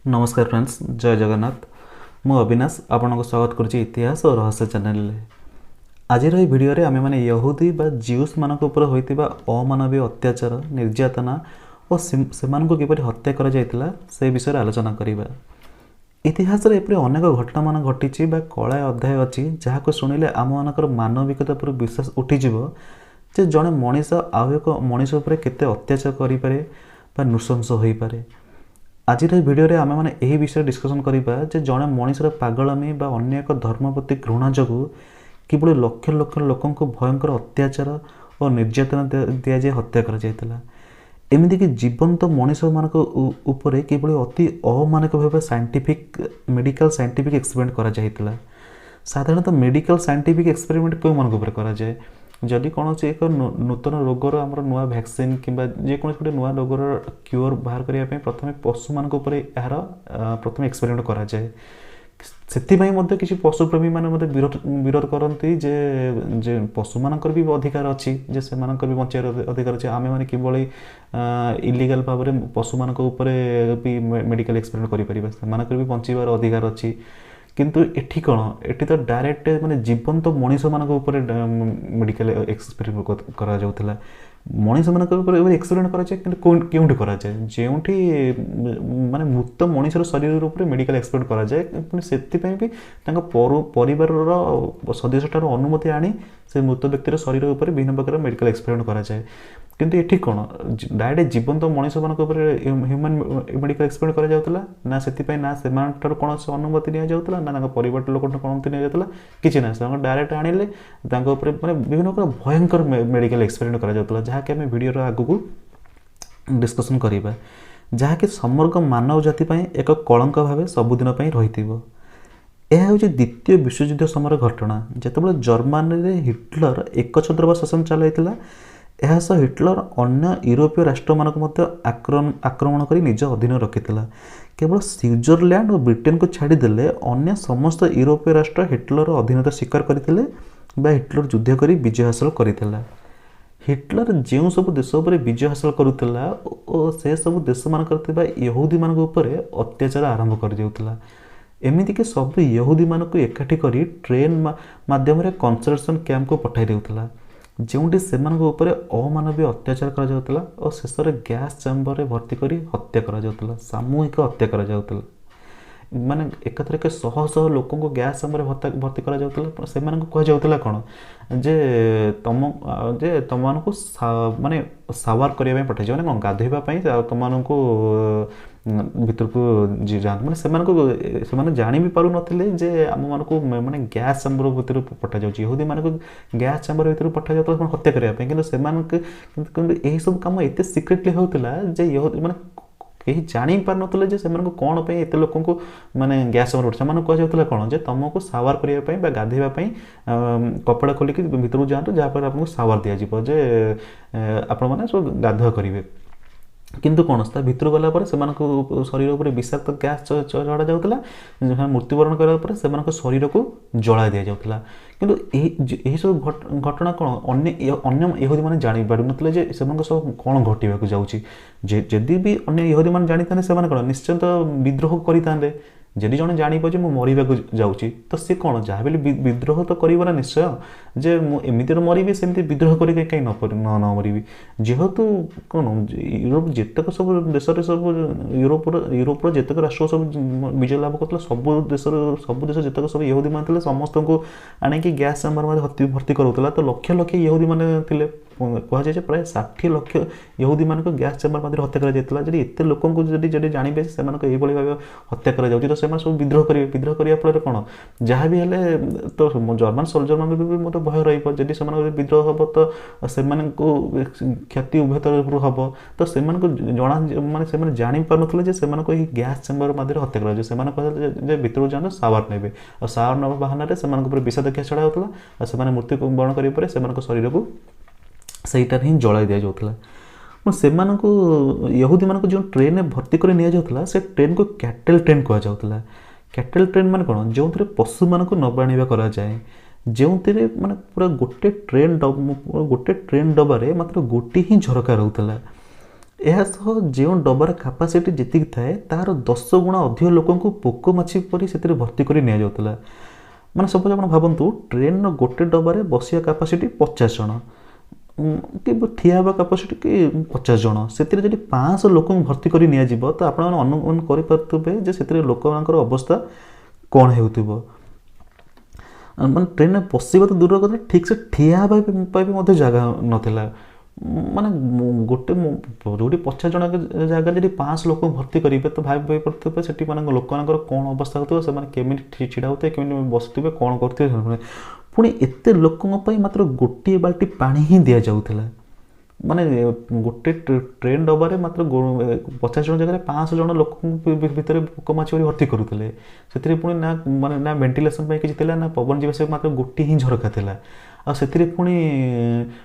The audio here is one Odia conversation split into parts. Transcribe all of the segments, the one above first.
नमस्कार फ्रेंड्स, जय जगन्नाथ। मु अविनाश आपण को स्वागत करुच्ची इतिहास और रहस्य चैनल। आज भिडियो आम मैंने यहूदी बा ज्यूस मानक उपर होइतिबा अमानवीय अत्याचार निर्यातना और सेमानकु किपरि हत्या करा जायतिला से विषय आलोचना करिबा। इतिहास रे एपरि अनेक घटना मान घटिछि बा कला अध्याय अछि जहाको सुनिले आम मानकर मानविकता पर विश्वास उठिजिवो जे जणे मनीष आउ एक मनीष उपर केते अत्याचार करि पारे बा नृशंस होई पारे। आज भिडियो आम मैंने यही विषय डिस्कसन करिबा जे जणे मनीषर पागलामी बा अन्य एक धर्म प्रति घृणा जोगु किभଳି लक्ष लक्ष लोकंको भयंकर अत्याचार और निर्यातना दिया जाए हत्या करा जायतिला। एमिति कि जीवंत मनीष मानक उपरे किभଳି अति अमानक भाव साइंटिफिक मेडिकल साइंटिफिक एक्सपेरिमेंट करा जायतिला। साधारणतः मेडिकल साइंटिफिक एक्सपेरिमेंट कोई मानक उपर करा जाए जदि कौन एक नूतन रोगर आमर नुआ वैक्सीन किंबा जेको गोटे नुआ रोगर क्योर बाहर करने प्रथम पशु मान यार प्रथम एक्सपेरिमेंट करा जाए। ସେଥିପାଇଁ ମଧ୍ୟ କିଛି ପଶୁପ୍ରେମୀ ମାନେ ମଧ୍ୟ ବିରୋଧ କରନ୍ତି ଯେ ପଶୁମାନଙ୍କର ବି ଅଧିକାର ଅଛି, ଯେ ସେମାନଙ୍କର ବି ବଞ୍ଚିବାର ଅଧିକାର ଅଛି। ଆମେମାନେ କିଭଳି ଇଲିଗାଲ ଭାବରେ ପଶୁମାନଙ୍କ ଉପରେ ବି ମେଡ଼ିକାଲ ଏକ୍ସପେରିମେଣ୍ଟ କରିପାରିବା, ସେମାନଙ୍କର ବି ବଞ୍ଚିବାର ଅଧିକାର ଅଛି। କିନ୍ତୁ ଏଠି କ'ଣ, ଏଠି ତ ଡାଇରେକ୍ଟ ମାନେ ଜୀବନ୍ତ ମଣିଷମାନଙ୍କ ଉପରେ ମେଡ଼ିକାଲ ଏକ୍ସପେରିମେଣ୍ଟ କରାଯାଉଥିଲା। ମଣିଷମାନଙ୍କ ଉପରେ ଏକ୍ସପେରିମେଣ୍ଟ କରାଯାଏ, କିନ୍ତୁ କେଉଁଠି କରାଯାଏ? ଯେଉଁଠି ମାନେ ମୃତ ମଣିଷର ଶରୀର ଉପରେ ମେଡ଼ିକାଲ ଏକ୍ସପେରିମେଣ୍ଟ କରାଯାଏ, କିନ୍ତୁ ସେଥିପାଇଁ ବି ତାଙ୍କ ପରିବାରର ସଦସ୍ୟଠାରୁ ଅନୁମତି ଆଣି ସେ ମୃତ ବ୍ୟକ୍ତିର ଶରୀର ଉପରେ ବିଭିନ୍ନ ପ୍ରକାର ମେଡ଼ିକାଲ ଏକ୍ସପେରିମେଣ୍ଟ କରାଯାଏ। କିନ୍ତୁ ଏଠି କ'ଣ ଡାଇରେକ୍ଟ ଜୀବନ୍ତ ମଣିଷମାନଙ୍କ ଉପରେ ହ୍ୟୁମାନ୍ ମେଡ଼ିକାଲ ଏକ୍ସପେରିମେଣ୍ଟ କରାଯାଉଥିଲା ନା? ସେଥିପାଇଁ ନା ସେମାନଙ୍କଠାରୁ କୌଣସି ଅନୁମତି ନିଆଯାଉଥିଲା, ନା ତାଙ୍କ ପରିବାର ଲୋକଠାରୁ କ'ଣ ଅନୁମତି ନିଆଯାଉଥିଲା? କିଛି ନାହିଁ। ସେମାନେ ଡାଇରେକ୍ଟ ଆଣିଲେ ତାଙ୍କ ଉପରେ ମାନେ ବିଭିନ୍ନ ପ୍ରକାର ଭୟଙ୍କର ମେଡ଼ିକାଲ ଏକ୍ସପେରିମେଣ୍ଟ କରାଯାଉଥିଲା, ଯାହାକି ଆମେ ଭିଡ଼ିଓର ଆଗକୁ ଡିସ୍କସନ୍ କରିବା, ଯାହାକି ସମଗ୍ର ମାନବ ଜାତି ପାଇଁ ଏକ କଳଙ୍କ ଭାବେ ସବୁଦିନ ପାଇଁ ରହିଥିବ। ଏହା ହେଉଛି ଦ୍ୱିତୀୟ ବିଶ୍ୱଯୁଦ୍ଧ ସମୟର ଘଟଣା, ଯେତେବେଳେ ଜର୍ମାନୀରେ ହିଟଲର ଏକଛତ୍ରବା ଶାସନ ଚଳାଇଥିଲା। ଏହା ସହ ହିଟଲର ଅନ୍ୟ ୟୁରୋପୀୟ ରାଷ୍ଟ୍ରମାନଙ୍କୁ ମଧ୍ୟ ଆକ୍ରମଣ କରି ନିଜ ଅଧୀନ ରଖିଥିଲା। କେବଳ ସୁଇଜରଲ୍ୟାଣ୍ଡ ଓ ବ୍ରିଟେନକୁ ଛାଡ଼ିଦେଲେ ଅନ୍ୟ ସମସ୍ତ ୟୁରୋପୀୟ ରାଷ୍ଟ୍ର ହିଟଲର ଅଧୀନତା ସ୍ୱୀକାର କରିଥିଲେ ବା ହିଟଲର ଯୁଦ୍ଧ କରି ବିଜୟ ହାସଲ କରିଥିଲା। ହିଟଲର ଯେଉଁ ସବୁ ଦେଶ ଉପରେ ବିଜୟ ହାସଲ କରୁଥିଲା ଓ ସେ ସବୁ ଦେଶମାନଙ୍କରେ ଥିବା ୟହୁଦୀମାନଙ୍କ ଉପରେ ଅତ୍ୟାଚାର ଆରମ୍ଭ କରିଦେଉଥିଲା। ଏମିତିକି ସବୁ ୟହୁଦୀମାନଙ୍କୁ ଏକାଠି କରି ଟ୍ରେନ୍ ମାଧ୍ୟମରେ କନସେନ୍ଟ୍ରେସନ୍ କ୍ୟାମ୍ପକୁ ପଠାଇ ଦେଉଥିଲା, ଯେଉଁଠି ସେମାନଙ୍କ ଉପରେ ଅମାନବୀୟ ଅତ୍ୟାଚାର କରାଯାଉଥିଲା ଓ ଶେଷରେ ଗ୍ୟାସ୍ ଚାମ୍ବରରେ ଭର୍ତ୍ତି କରି ହତ୍ୟା କରାଯାଉଥିଲା, ସାମୂହିକ ହତ୍ୟା କରାଯାଉଥିଲା। ମାନେ ଏକାଥରକେ ଶହ ଶହ ଲୋକଙ୍କୁ ଗ୍ୟାସ୍ ଚାମ୍ବରରେ ଭର୍ତ୍ତି କରାଯାଉଥିଲା। ସେମାନଙ୍କୁ କୁହାଯାଉଥିଲା କ'ଣ ଯେ ତମମାନଙ୍କୁ ମାନେ ସାୱାର କରିବା ପାଇଁ ପଠାଇଯିବ, ମାନେ କ'ଣ ଗାଧୋଇବା ପାଇଁ ତମମାନଙ୍କୁ ଭିତରକୁ ଯାଆନ୍ତୁ। ମାନେ ସେମାନେ ଜାଣି ବି ପାରୁନଥିଲେ ଯେ ଆମମାନଙ୍କୁ ମାନେ ଗ୍ୟାସ୍ ଚାମ୍ବର ଭିତରକୁ ପଠାଯାଉଛି। ୟହୁଦୀମାନଙ୍କୁ ଗ୍ୟାସ୍ ଚାମ୍ବର ଭିତରକୁ ପଠାଯାଉଥିଲା ହତ୍ୟା କରିବା ପାଇଁ, କିନ୍ତୁ କିନ୍ତୁ ଏହିସବୁ କାମ ଏତେ ସିକ୍ରେଟଲି ହେଉଥିଲା ଯେ ମାନେ କେହି ଜାଣିପାରୁନଥିଲେ ଯେ ସେମାନଙ୍କୁ କ'ଣ ପାଇଁ ଏତେ ଲୋକଙ୍କୁ ମାନେ ଗ୍ୟାସ୍ ଚାମ୍ବର ପଠାଯାଉଛି। ସେମାନଙ୍କୁ କୁହାଯାଉଥିଲା କ'ଣ ଯେ ତମକୁ ସାୱାର କରିବା ପାଇଁ ବା ଗାଧୋଇବା ପାଇଁ କପଡ଼ା ଖୋଲିକି ଭିତରକୁ ଯାଆନ୍ତୁ, ଯାହାଫଳରେ ଆପଣଙ୍କୁ ସାୱାର ଦିଆଯିବ, ଯେ ଆପଣମାନେ ସବୁ ଗାଧୁଆ କରିବେ। କିନ୍ତୁ କ'ଣ, ତା ଭିତରୁ ଗଲା ପରେ ସେମାନଙ୍କ ଶରୀର ଉପରେ ବିଷାକ୍ତ ଗ୍ୟାସ୍ ଛଡ଼ାଯାଉଥିଲା। ମୃତ୍ୟୁବରଣ କରିବା ପରେ ସେମାନଙ୍କ ଶରୀରକୁ ଜଳାଇ ଦିଆଯାଉଥିଲା। କିନ୍ତୁ ଏହିସବୁ ଘଟଣା କ'ଣ ଅନ୍ୟ ୟହୁଦୀମାନେ ଜାଣିପାରୁନଥିଲେ ଯେ ସେମାନଙ୍କ ସହ କ'ଣ ଘଟିବାକୁ ଯାଉଛି। ଯଦି ବି ଅନ୍ୟ ୟହୁଦୀମାନେ ଜାଣିଥାନ୍ତେ ସେମାନେ କ'ଣ ନିଶ୍ଚିନ୍ତ ବିଦ୍ରୋହ କରିଥାନ୍ତେ। ଯଦି ଜଣେ ଜାଣିବ ଯେ ମୁଁ ମରିବାକୁ ଯାଉଛି, ତ ସେ କ'ଣ ଯାହା ବି ବିଦ୍ରୋହ ତ କରିବ ନା ନିଶ୍ଚୟ, ଯେ ମୁଁ ଏମିତିରେ ମରିବି, ସେମିତି ବିଦ୍ରୋହ କରିକି କାହିଁ ନ ମରିବି। ଯେହେତୁ କ'ଣ ୟୁରୋପ ଯେତେକ ସବୁ ଦେଶରେ ସବୁ ୟୁରୋପର ଯେତେକ ରାଷ୍ଟ୍ର ସବୁ ବିଜୟ ଲାଭ କରୁଥିଲା, ସବୁ ଦେଶ ଯେତେକ ସବୁ ୟହୁଦୀମାନେ ଥିଲେ ସମସ୍ତଙ୍କୁ ଆଣିକି ଗ୍ୟାସ୍ ଚାମ୍ବର ମଧ୍ୟ ଭର୍ତ୍ତି କରୁଥିଲା। ତ ଲକ୍ଷ ଲକ୍ଷ ୟହୁଦୀମାନେ ଥିଲେ, କୁହାଯାଏ ଯେ ପ୍ରାୟ 60 ଲକ୍ଷ ୟହୁଦୀମାନଙ୍କୁ ଗ୍ୟାସ୍ ଚାମ୍ବର ମଧ୍ୟରେ ହତ୍ୟା କରାଯାଇଥିଲା। ଯଦି ଏତେ ଲୋକଙ୍କୁ ଯଦି ଜାଣିବେ ସେମାନଙ୍କୁ ଏଇଭଳି ଭାବେ ହତ୍ୟା କରାଯାଉଛି, ତ ସେମାନେ ସବୁ ବିଦ୍ରୋହ କରିବେ। ବିଦ୍ରୋହ କରିବା ଫଳରେ କ'ଣ ଯାହା ବି ହେଲେ ତ ଜର୍ମାନ ସୋଲଜରମାନଙ୍କୁ ବି ମଧ୍ୟ ଭୟ ରହିବ। ଯଦି ସେମାନଙ୍କର ବିଦ୍ରୋହ ହେବ ତ ସେମାନଙ୍କୁ କ୍ଷତି ଉଭୟ ତରଫରୁ ହେବ। ତ ସେମାନଙ୍କୁ ମାନେ ସେମାନେ ଜାଣିପାରୁନଥିଲେ ଯେ ସେମାନଙ୍କୁ ଏହି ଗ୍ୟାସ୍ ଚାମ୍ବର ମଧ୍ୟରେ ହତ୍ୟା କରାଯାଉଛି। ସେମାନେ କହିଲେ ଯେ ଭିତରକୁ ଯାଆନ୍ତୁ, ସାୱାର ନେବେ, ଆଉ ସାୱାର ନେବା ବାହାନାରେ ସେମାନଙ୍କ ଉପରେ ବିଷାକ୍ତ ଗ୍ୟାସ୍ ଛଡ଼ା ହେଉଥିଲା। ଆଉ ସେମାନେ ମୃତ୍ୟୁବରଣ କରିବା ପରେ ସେମାନଙ୍କ ଶରୀରକୁ ସେଇଟାରେ ହିଁ ଜଳାଇ ଦିଆଯାଉଥିଲା। ସେମାନଙ୍କୁ ୟହୁଦୀମାନଙ୍କୁ ଯେଉଁ ଟ୍ରେନ୍ରେ ଭର୍ତ୍ତି କରି ନିଆଯାଉଥିଲା, ସେ ଟ୍ରେନ୍କୁ କ୍ୟାଟେଲ୍ ଟ୍ରେନ୍ କୁହାଯାଉଥିଲା। କ୍ୟାଟେଲ୍ ଟ୍ରେନ୍ ମାନେ କ'ଣ, ଯେଉଁଥିରେ ପଶୁମାନଙ୍କୁ ନବା ଆଣିବା କରାଯାଏ, ଯେଉଁଥିରେ ମାନେ ପୁରା ଗୋଟେ ଟ୍ରେନ୍ ଡବାରେ ମାତ୍ର ଗୋଟିଏ ହିଁ ଝରକା ରହୁଥିଲା। ଏହାସହ ଯେଉଁ ଡବାର କାପାସିଟି ଯେତିକି ଥାଏ ତାହାର 10 ଗୁଣା ଅଧିକ ଲୋକଙ୍କୁ ପୋକ ମାଛି ପରି ସେଥିରେ ଭର୍ତ୍ତି କରି ନିଆଯାଉଥିଲା। ମାନେ ସପୋଜ ଆପଣ ଭାବନ୍ତୁ ଟ୍ରେନର ଗୋଟେ ଡବାରେ ବସିବା କାପାସିଟି 50 ଜଣ କି ଠିଆ ହେବା କାପାସିଟି କି 50 ଜଣ, ସେଥିରେ ଯଦି 500 ଲୋକଙ୍କୁ ଭର୍ତ୍ତି କରି ନିଆଯିବ ତ ଆପଣମାନେ ଅନୁମାନ କରିପାରୁଥିବେ ଯେ ସେଥିରେ ଲୋକମାନଙ୍କର ଅବସ୍ଥା କ'ଣ ହେଉଥିବ। ମାନେ ଟ୍ରେନରେ ବସିବା ତ ଦୂର କଥା, ଠିକ୍ସେ ଠିଆ ହେବା ପାଇଁ ବି ମଧ୍ୟ ଜାଗା ନଥିଲା। ମାନେ ଗୋଟେ ଯେଉଁଠି 50 ଜଣ ଜାଗାରେ ଯଦି 500 ଲୋକ ଭର୍ତ୍ତି କରିବେ ତ ଭାବି ପାରୁଥିବେ ସେଠି ମାନେ ଲୋକମାନଙ୍କର କ'ଣ ଅବସ୍ଥା ହେଉଥିବ, ସେମାନେ କେମିତି ଛିଡ଼ା ହେଉଥିବେ, କେମିତି ବସୁଥିବେ, କ'ଣ କରୁଥିବେ। ପୁଣି ଏତେ ଲୋକଙ୍କ ପାଇଁ ମାତ୍ର ଗୋଟିଏ ବାଲ୍ଟି ପାଣି ହିଁ ଦିଆଯାଉଥିଲା। ମାନେ ଗୋଟେ ଟ୍ରେନ୍ ଡବାରେ ମାତ୍ର 50 ଜଣ ଜାଗାରେ 500 ଜଣ ଲୋକଙ୍କ ଭିତରେ ପୋକ ମାଛି ଭଳି ଭର୍ତ୍ତି କରୁଥିଲେ। ସେଥିରେ ପୁଣି ନା ଭେଣ୍ଟିଲେସନ୍ ପାଇଁ କିଛି ଥିଲା, ନା ପବନ ଯିବା ଆସିବା ମାତ୍ର ଗୋଟିଏ ହିଁ ଝରକା ଥିଲା। ଆଉ ସେଥିରେ ପୁଣି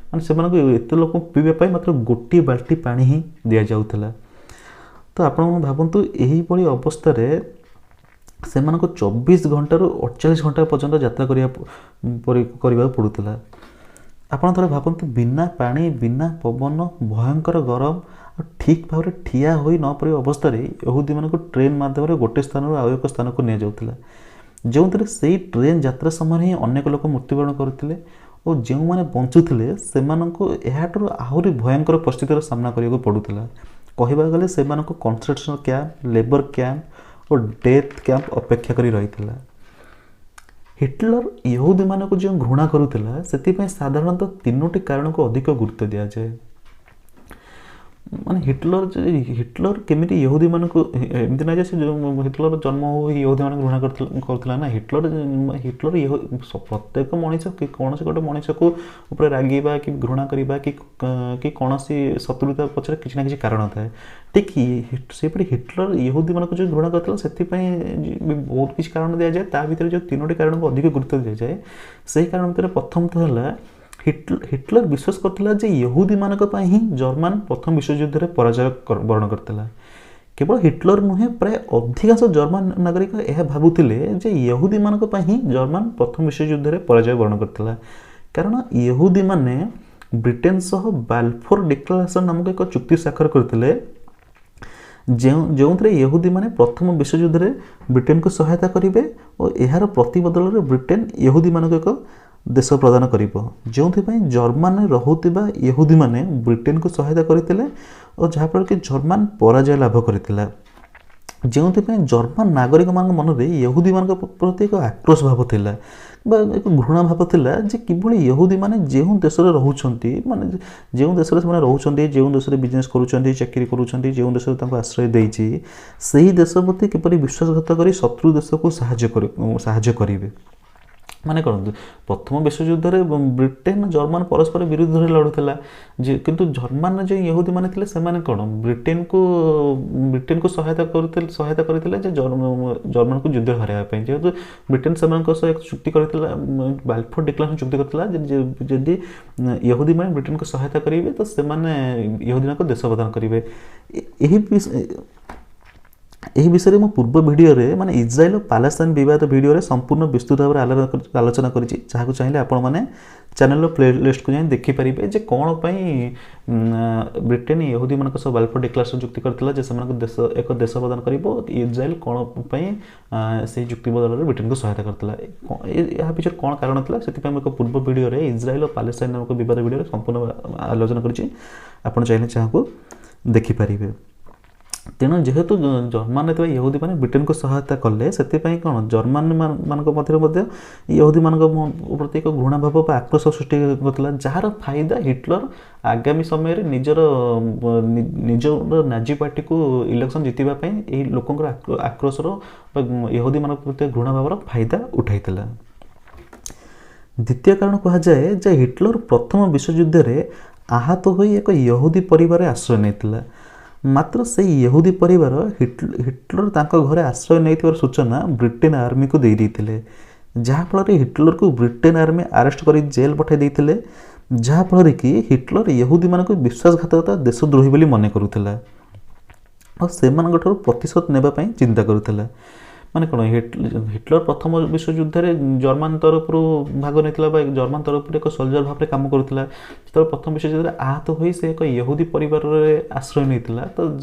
ମାନେ ସେମାନଙ୍କୁ ଏତେ ଲୋକ ପିଇବା ପାଇଁ ମାତ୍ର ଗୋଟିଏ ବାଲ୍ଟି ପାଣି ହିଁ ଦିଆଯାଉଥିଲା। ତ ଆପଣ ଭାବନ୍ତୁ ଏହିଭଳି ଅବସ୍ଥାରେ ସେମାନଙ୍କୁ 24 ଘଣ୍ଟାରୁ 48 ଘଣ୍ଟା ପର୍ଯ୍ୟନ୍ତ ଯାତ୍ରା କରିବାକୁ ପଡ଼ୁଥିଲା। ଆପଣ ଥରେ ଭାବନ୍ତୁ ବିନା ପାଣି, ବିନା ପବନ, ଭୟଙ୍କର ଗରମ ଆଉ ଠିକ୍ ଭାବରେ ଠିଆ ହୋଇ ନ ପାରିବା ଅବସ୍ଥାରେ ୟହୁଦୀମାନଙ୍କୁ ଟ୍ରେନ୍ ମାଧ୍ୟମରେ ଗୋଟେ ସ୍ଥାନରୁ ଆଉ ଏକ ସ୍ଥାନକୁ ନିଆଯାଉଥିଲା, ଯେଉଁଥିରେ ସେଇ ଟ୍ରେନ୍ ଯାତ୍ରା ସମୟରେ ହିଁ ଅନେକ ଲୋକ ମୃତ୍ୟୁବରଣ କରୁଥିଲେ ଓ ଯେଉଁମାନେ ବଞ୍ଚୁଥିଲେ ସେମାନଙ୍କୁ ଏହାଠାରୁ ଆହୁରି ଭୟଙ୍କର ପରିସ୍ଥିତିର ସାମ୍ନା କରିବାକୁ ପଡ଼ୁଥିଲା। କହିବାକୁ ଗଲେ ସେମାନଙ୍କୁ କନସେନ୍ଟ୍ରେସନ୍ କ୍ୟାମ୍ପ, ଲେବର କ୍ୟାମ୍ପ ଓ ଡେଥ୍ କ୍ୟାମ୍ପ ଅପେକ୍ଷା କରି ରହିଥିଲା। ହିଟଲର ୟହୁଦୀମାନଙ୍କୁ ଯେଉଁ ଘୃଣା କରୁଥିଲା ସେଥିପାଇଁ ସାଧାରଣତଃ 3ଟି କାରଣକୁ ଅଧିକ ଗୁରୁତ୍ୱ ଦିଆଯାଏ। ମାନେ ହିଟଲର କେମିତି ୟହୁଦୀମାନଙ୍କୁ, ଏମିତି ନାହିଁ ଯେ ସେ ହିଟଲର ଜନ୍ମ ହଉ ୟହୁଦୀମାନଙ୍କୁ ଘୃଣା କରୁଥିଲା ନା। ହିଟଲର ପ୍ରତ୍ୟେକ ମଣିଷ କି କୌଣସି ଗୋଟେ ମଣିଷକୁ ଉପରେ ରାଗିବା କି ଘୃଣା କରିବା କି କୌଣସି ଶତ୍ରୁତା ପଛରେ କିଛି ନା କିଛି କାରଣ ଥାଏ। ଠିକ୍ ସେପରି ହିଟଲର ୟହୁଦୀମାନଙ୍କୁ ଯେଉଁ ଘୃଣା କରିଥିଲା ସେଥିପାଇଁ ବହୁତ କିଛି କାରଣ ଦିଆଯାଏ। ତା ଭିତରେ ଯେଉଁ 3ଟି କାରଣକୁ ଅଧିକ ଗୁରୁତ୍ୱ ଦିଆଯାଏ ସେହି କାରଣ ଭିତରେ ପ୍ରଥମତଃ ହେଲା ହିଟଲର ବିଶ୍ୱାସ କରୁଥିଲା ଯେ ୟହୁଦୀମାନଙ୍କ ପାଇଁ ହିଁ ଜର୍ମାନ ପ୍ରଥମ ବିଶ୍ୱଯୁଦ୍ଧରେ ପରାଜୟ ବରଣ କରିଥିଲା। କେବଳ ହିଟଲର ନୁହେଁ, ପ୍ରାୟ ଅଧିକାଂଶ ଜର୍ମାନ ନାଗରିକ ଏହା ଭାବୁଥିଲେ ଯେ ୟହୁଦୀମାନଙ୍କ ପାଇଁ ହିଁ ଜର୍ମାନ ପ୍ରଥମ ବିଶ୍ୱଯୁଦ୍ଧରେ ପରାଜୟ ବରଣ କରିଥିଲା। କାରଣ ୟହୁଦୀମାନେ ବ୍ରିଟେନ ସହ ବାଲଫୋର ଡିକ୍ଲାରେସନ୍ ନାମକ ଏକ ଚୁକ୍ତି ସ୍ୱାକ୍ଷର କରିଥିଲେ, ଯେଉଁଥିରେ ୟହୁଦୀମାନେ ପ୍ରଥମ ବିଶ୍ୱଯୁଦ୍ଧରେ ବ୍ରିଟେନକୁ ସହାୟତା କରିବେ ଓ ଏହାର ପ୍ରତିବଦଳରେ ବ୍ରିଟେନ ୟହୁଦୀମାନଙ୍କୁ ଏକ ଦେଶ ପ୍ରଦାନ କରିବ, ଯେଉଁଥିପାଇଁ ଜର୍ମାନରେ ରହୁଥିବା ୟହୁଦୀମାନେ ବ୍ରିଟେନକୁ ସହାୟତା କରିଥିଲେ ଓ ଯାହାଫଳରେ କି ଜର୍ମାନ ପରାଜୟ ଲାଭ କରିଥିଲା। ଯେଉଁଥିପାଇଁ ଜର୍ମାନ ନାଗରିକମାନଙ୍କ ମନରେ ୟହୁଦୀମାନଙ୍କ ପ୍ରତି ଏକ ଆକ୍ରୋଶ ଭାବ ଥିଲା ବା ଏକ ଘୃଣା ଭାବ ଥିଲା ଯେ କିଭଳି ୟହୁଦୀମାନେ ଯେଉଁ ଦେଶରେ ରହୁଛନ୍ତି, ମାନେ ଯେଉଁ ଦେଶରେ ସେମାନେ ରହୁଛନ୍ତି, ଯେଉଁ ଦେଶରେ ବିଜନେସ୍ କରୁଛନ୍ତି, ଚାକିରି କରୁଛନ୍ତି, ଯେଉଁ ଦେଶରେ ତାଙ୍କୁ ଆଶ୍ରୟ ଦେଇଛି, ସେହି ଦେଶ ପ୍ରତି କିପରି ବିଶ୍ୱାସଘାତ କରି ଶତ୍ରୁ ଦେଶକୁ ସାହାଯ୍ୟ କରିବେ। ମାନେ କ'ଣ, ପ୍ରଥମ ବିଶ୍ୱଯୁଦ୍ଧରେ ବ୍ରିଟେନ ଜର୍ମାନ ପରସ୍ପର ବିରୁଦ୍ଧରେ ଲଢ଼ୁଥିଲା, କିନ୍ତୁ ଜର୍ମାନର ଯେଉଁ ୟହୁଦୀମାନେ ଥିଲେ ସେମାନେ କ'ଣ ବ୍ରିଟେନକୁ ସହାୟତା କରିଥିଲେ ଯେ ଜର୍ମାନକୁ ଯୁଦ୍ଧରେ ହରାଇବା ପାଇଁ। ଯେହେତୁ ବ୍ରିଟେନ ସେମାନଙ୍କ ସହ ଏକ ଚୁକ୍ତି କରିଥିଲା, ବାଲଫୋର ଡିକ୍ଲାରେସନ୍ ଚୁକ୍ତି କରିଥିଲା ଯେ ଯଦି ୟହୁଦୀମାନେ ବ୍ରିଟେନକୁ ସହାୟତା କରିବେ ତ ସେମାନେ ୟହୁଦୀମାନଙ୍କୁ ଦେଶ ପ୍ରଦାନ କରିବେ। ଏହି ବିଷୟରେ ମୁଁ ପୂର୍ବ ଭିଡ଼ିଓରେ ମାନେ ଇସ୍ରାଏଲ ଓ ପାଲେଷ୍ଟାଇନ ବିବାଦ ଭିଡ଼ିଓରେ ସମ୍ପୂର୍ଣ୍ଣ ବିସ୍ତୃତ ଭାବରେ ଆଲୋଚନା କରିଛି, ଯାହାକୁ ଚାହିଁଲେ ଆପଣମାନେ ଚ୍ୟାନେଲର ପ୍ଲେଲିଷ୍ଟକୁ ଯାଇ ଦେଖିପାରିବେ ଯେ କ'ଣ ପାଇଁ ବ୍ରିଟେନ ୟହୁଦୀମାନଙ୍କ ସହ ବାଲଫୋର ଡିକ୍ଲାରେସନ୍ ଚୁକ୍ତି କରିଥିଲା ଯେ ସେମାନଙ୍କୁ ଏକ ଦେଶ ପ୍ରଦାନ କରିବ। ଇସ୍ରାଏଲ କ'ଣ ପାଇଁ ସେହି ଚୁକ୍ତି ବଦଳରେ ବ୍ରିଟେନକୁ ସହାୟତା କରିଥିଲା, ଏହା ପିଛରେ କ'ଣ କାରଣ ଥିଲା, ସେଥିପାଇଁ ମୁଁ ଏକ ପୂର୍ବ ଭିଡ଼ିଓରେ ଇସ୍ରାଏଲ ଓ ପାଲେଷ୍ଟାଇନ ନାମକ ବିବାଦ ଭିଡ଼ିଓରେ ସମ୍ପୂର୍ଣ୍ଣ ଆଲୋଚନା କରିଛି, ଆପଣ ଚାହିଁଲେ ଯାହାକୁ ଦେଖିପାରିବେ। ତେଣୁ ଯେହେତୁ ଜର୍ମାନରେ ଥିବା ୟହୁଦୀମାନେ ବ୍ରିଟେନକୁ ସହାୟତା କଲେ, ସେଥିପାଇଁ କ'ଣ ଜର୍ମାନମାନଙ୍କ ମଧ୍ୟରେ ମଧ୍ୟ ୟହୁଦୀମାନଙ୍କ ପ୍ରତି ଏକ ଘୃଣା ଭାବ ବା ଆକ୍ରୋଶ ସୃଷ୍ଟି କରିଥିଲା, ଯାହାର ଫାଇଦା ହିଟଲର ଆଗାମୀ ସମୟରେ ନିଜର ନାଜି ପାର୍ଟିକୁ ଇଲେକ୍ସନ୍ ଜିତିବା ପାଇଁ ଏହି ଲୋକଙ୍କର ଆକ୍ରୋଶର ବା ୟହୁଦୀମାନଙ୍କ ପ୍ରତି ଘୃଣା ଭାବର ଫାଇଦା ଉଠାଇଥିଲା। ଦ୍ୱିତୀୟ କାରଣ କୁହାଯାଏ ଯେ ହିଟଲର ପ୍ରଥମ ବିଶ୍ୱଯୁଦ୍ଧରେ ଆହତ ହୋଇ ଏକ ୟହୁଦୀ ପରିବାରରେ ଆଶ୍ରୟ ନେଇଥିଲା। ମାତ୍ର ସେହି ୟହୁଦୀ ପରିବାର ହିଟଲର ତାଙ୍କ ଘରେ ଆଶ୍ରୟ ନେଇଥିବାର ସୂଚନା ବ୍ରିଟେନ ଆର୍ମିକୁ ଦେଇଥିଲେ, ଯାହାଫଳରେ ହିଟଲରକୁ ବ୍ରିଟେନ ଆର୍ମି ଆରେଷ୍ଟ କରି ଜେଲ୍ ପଠାଇ ଦେଇଥିଲେ, ଯାହାଫଳରେ କି ହିଟଲର ୟହୁଦୀମାନଙ୍କୁ ବିଶ୍ୱାସଘାତକତା ଦେଶଦ୍ରୋହୀ ବୋଲି ମନେ କରୁଥିଲା ଓ ସେମାନଙ୍କଠାରୁ ପ୍ରତିଶୋଧ ନେବା ପାଇଁ ଚିନ୍ତା କରୁଥିଲା। ମାନେ କ'ଣ ହିଟଲର ପ୍ରଥମ ବିଶ୍ୱଯୁଦ୍ଧରେ ଜର୍ମାନ ତରଫରୁ ଭାଗ ନେଇଥିଲା ବା ଜର୍ମାନ ତରଫରୁ ଏକ ସୋଲଜର ଭାବରେ କାମ କରୁଥିଲା। ଯେତେବେଳେ ପ୍ରଥମ ବିଶ୍ୱଯୁଦ୍ଧରେ ଆହତ ହୋଇ ସେ ଏକ ୟହୁଦୀ ପରିବାରରେ ଆଶ୍ରୟ ନେଇଥିଲା। ତ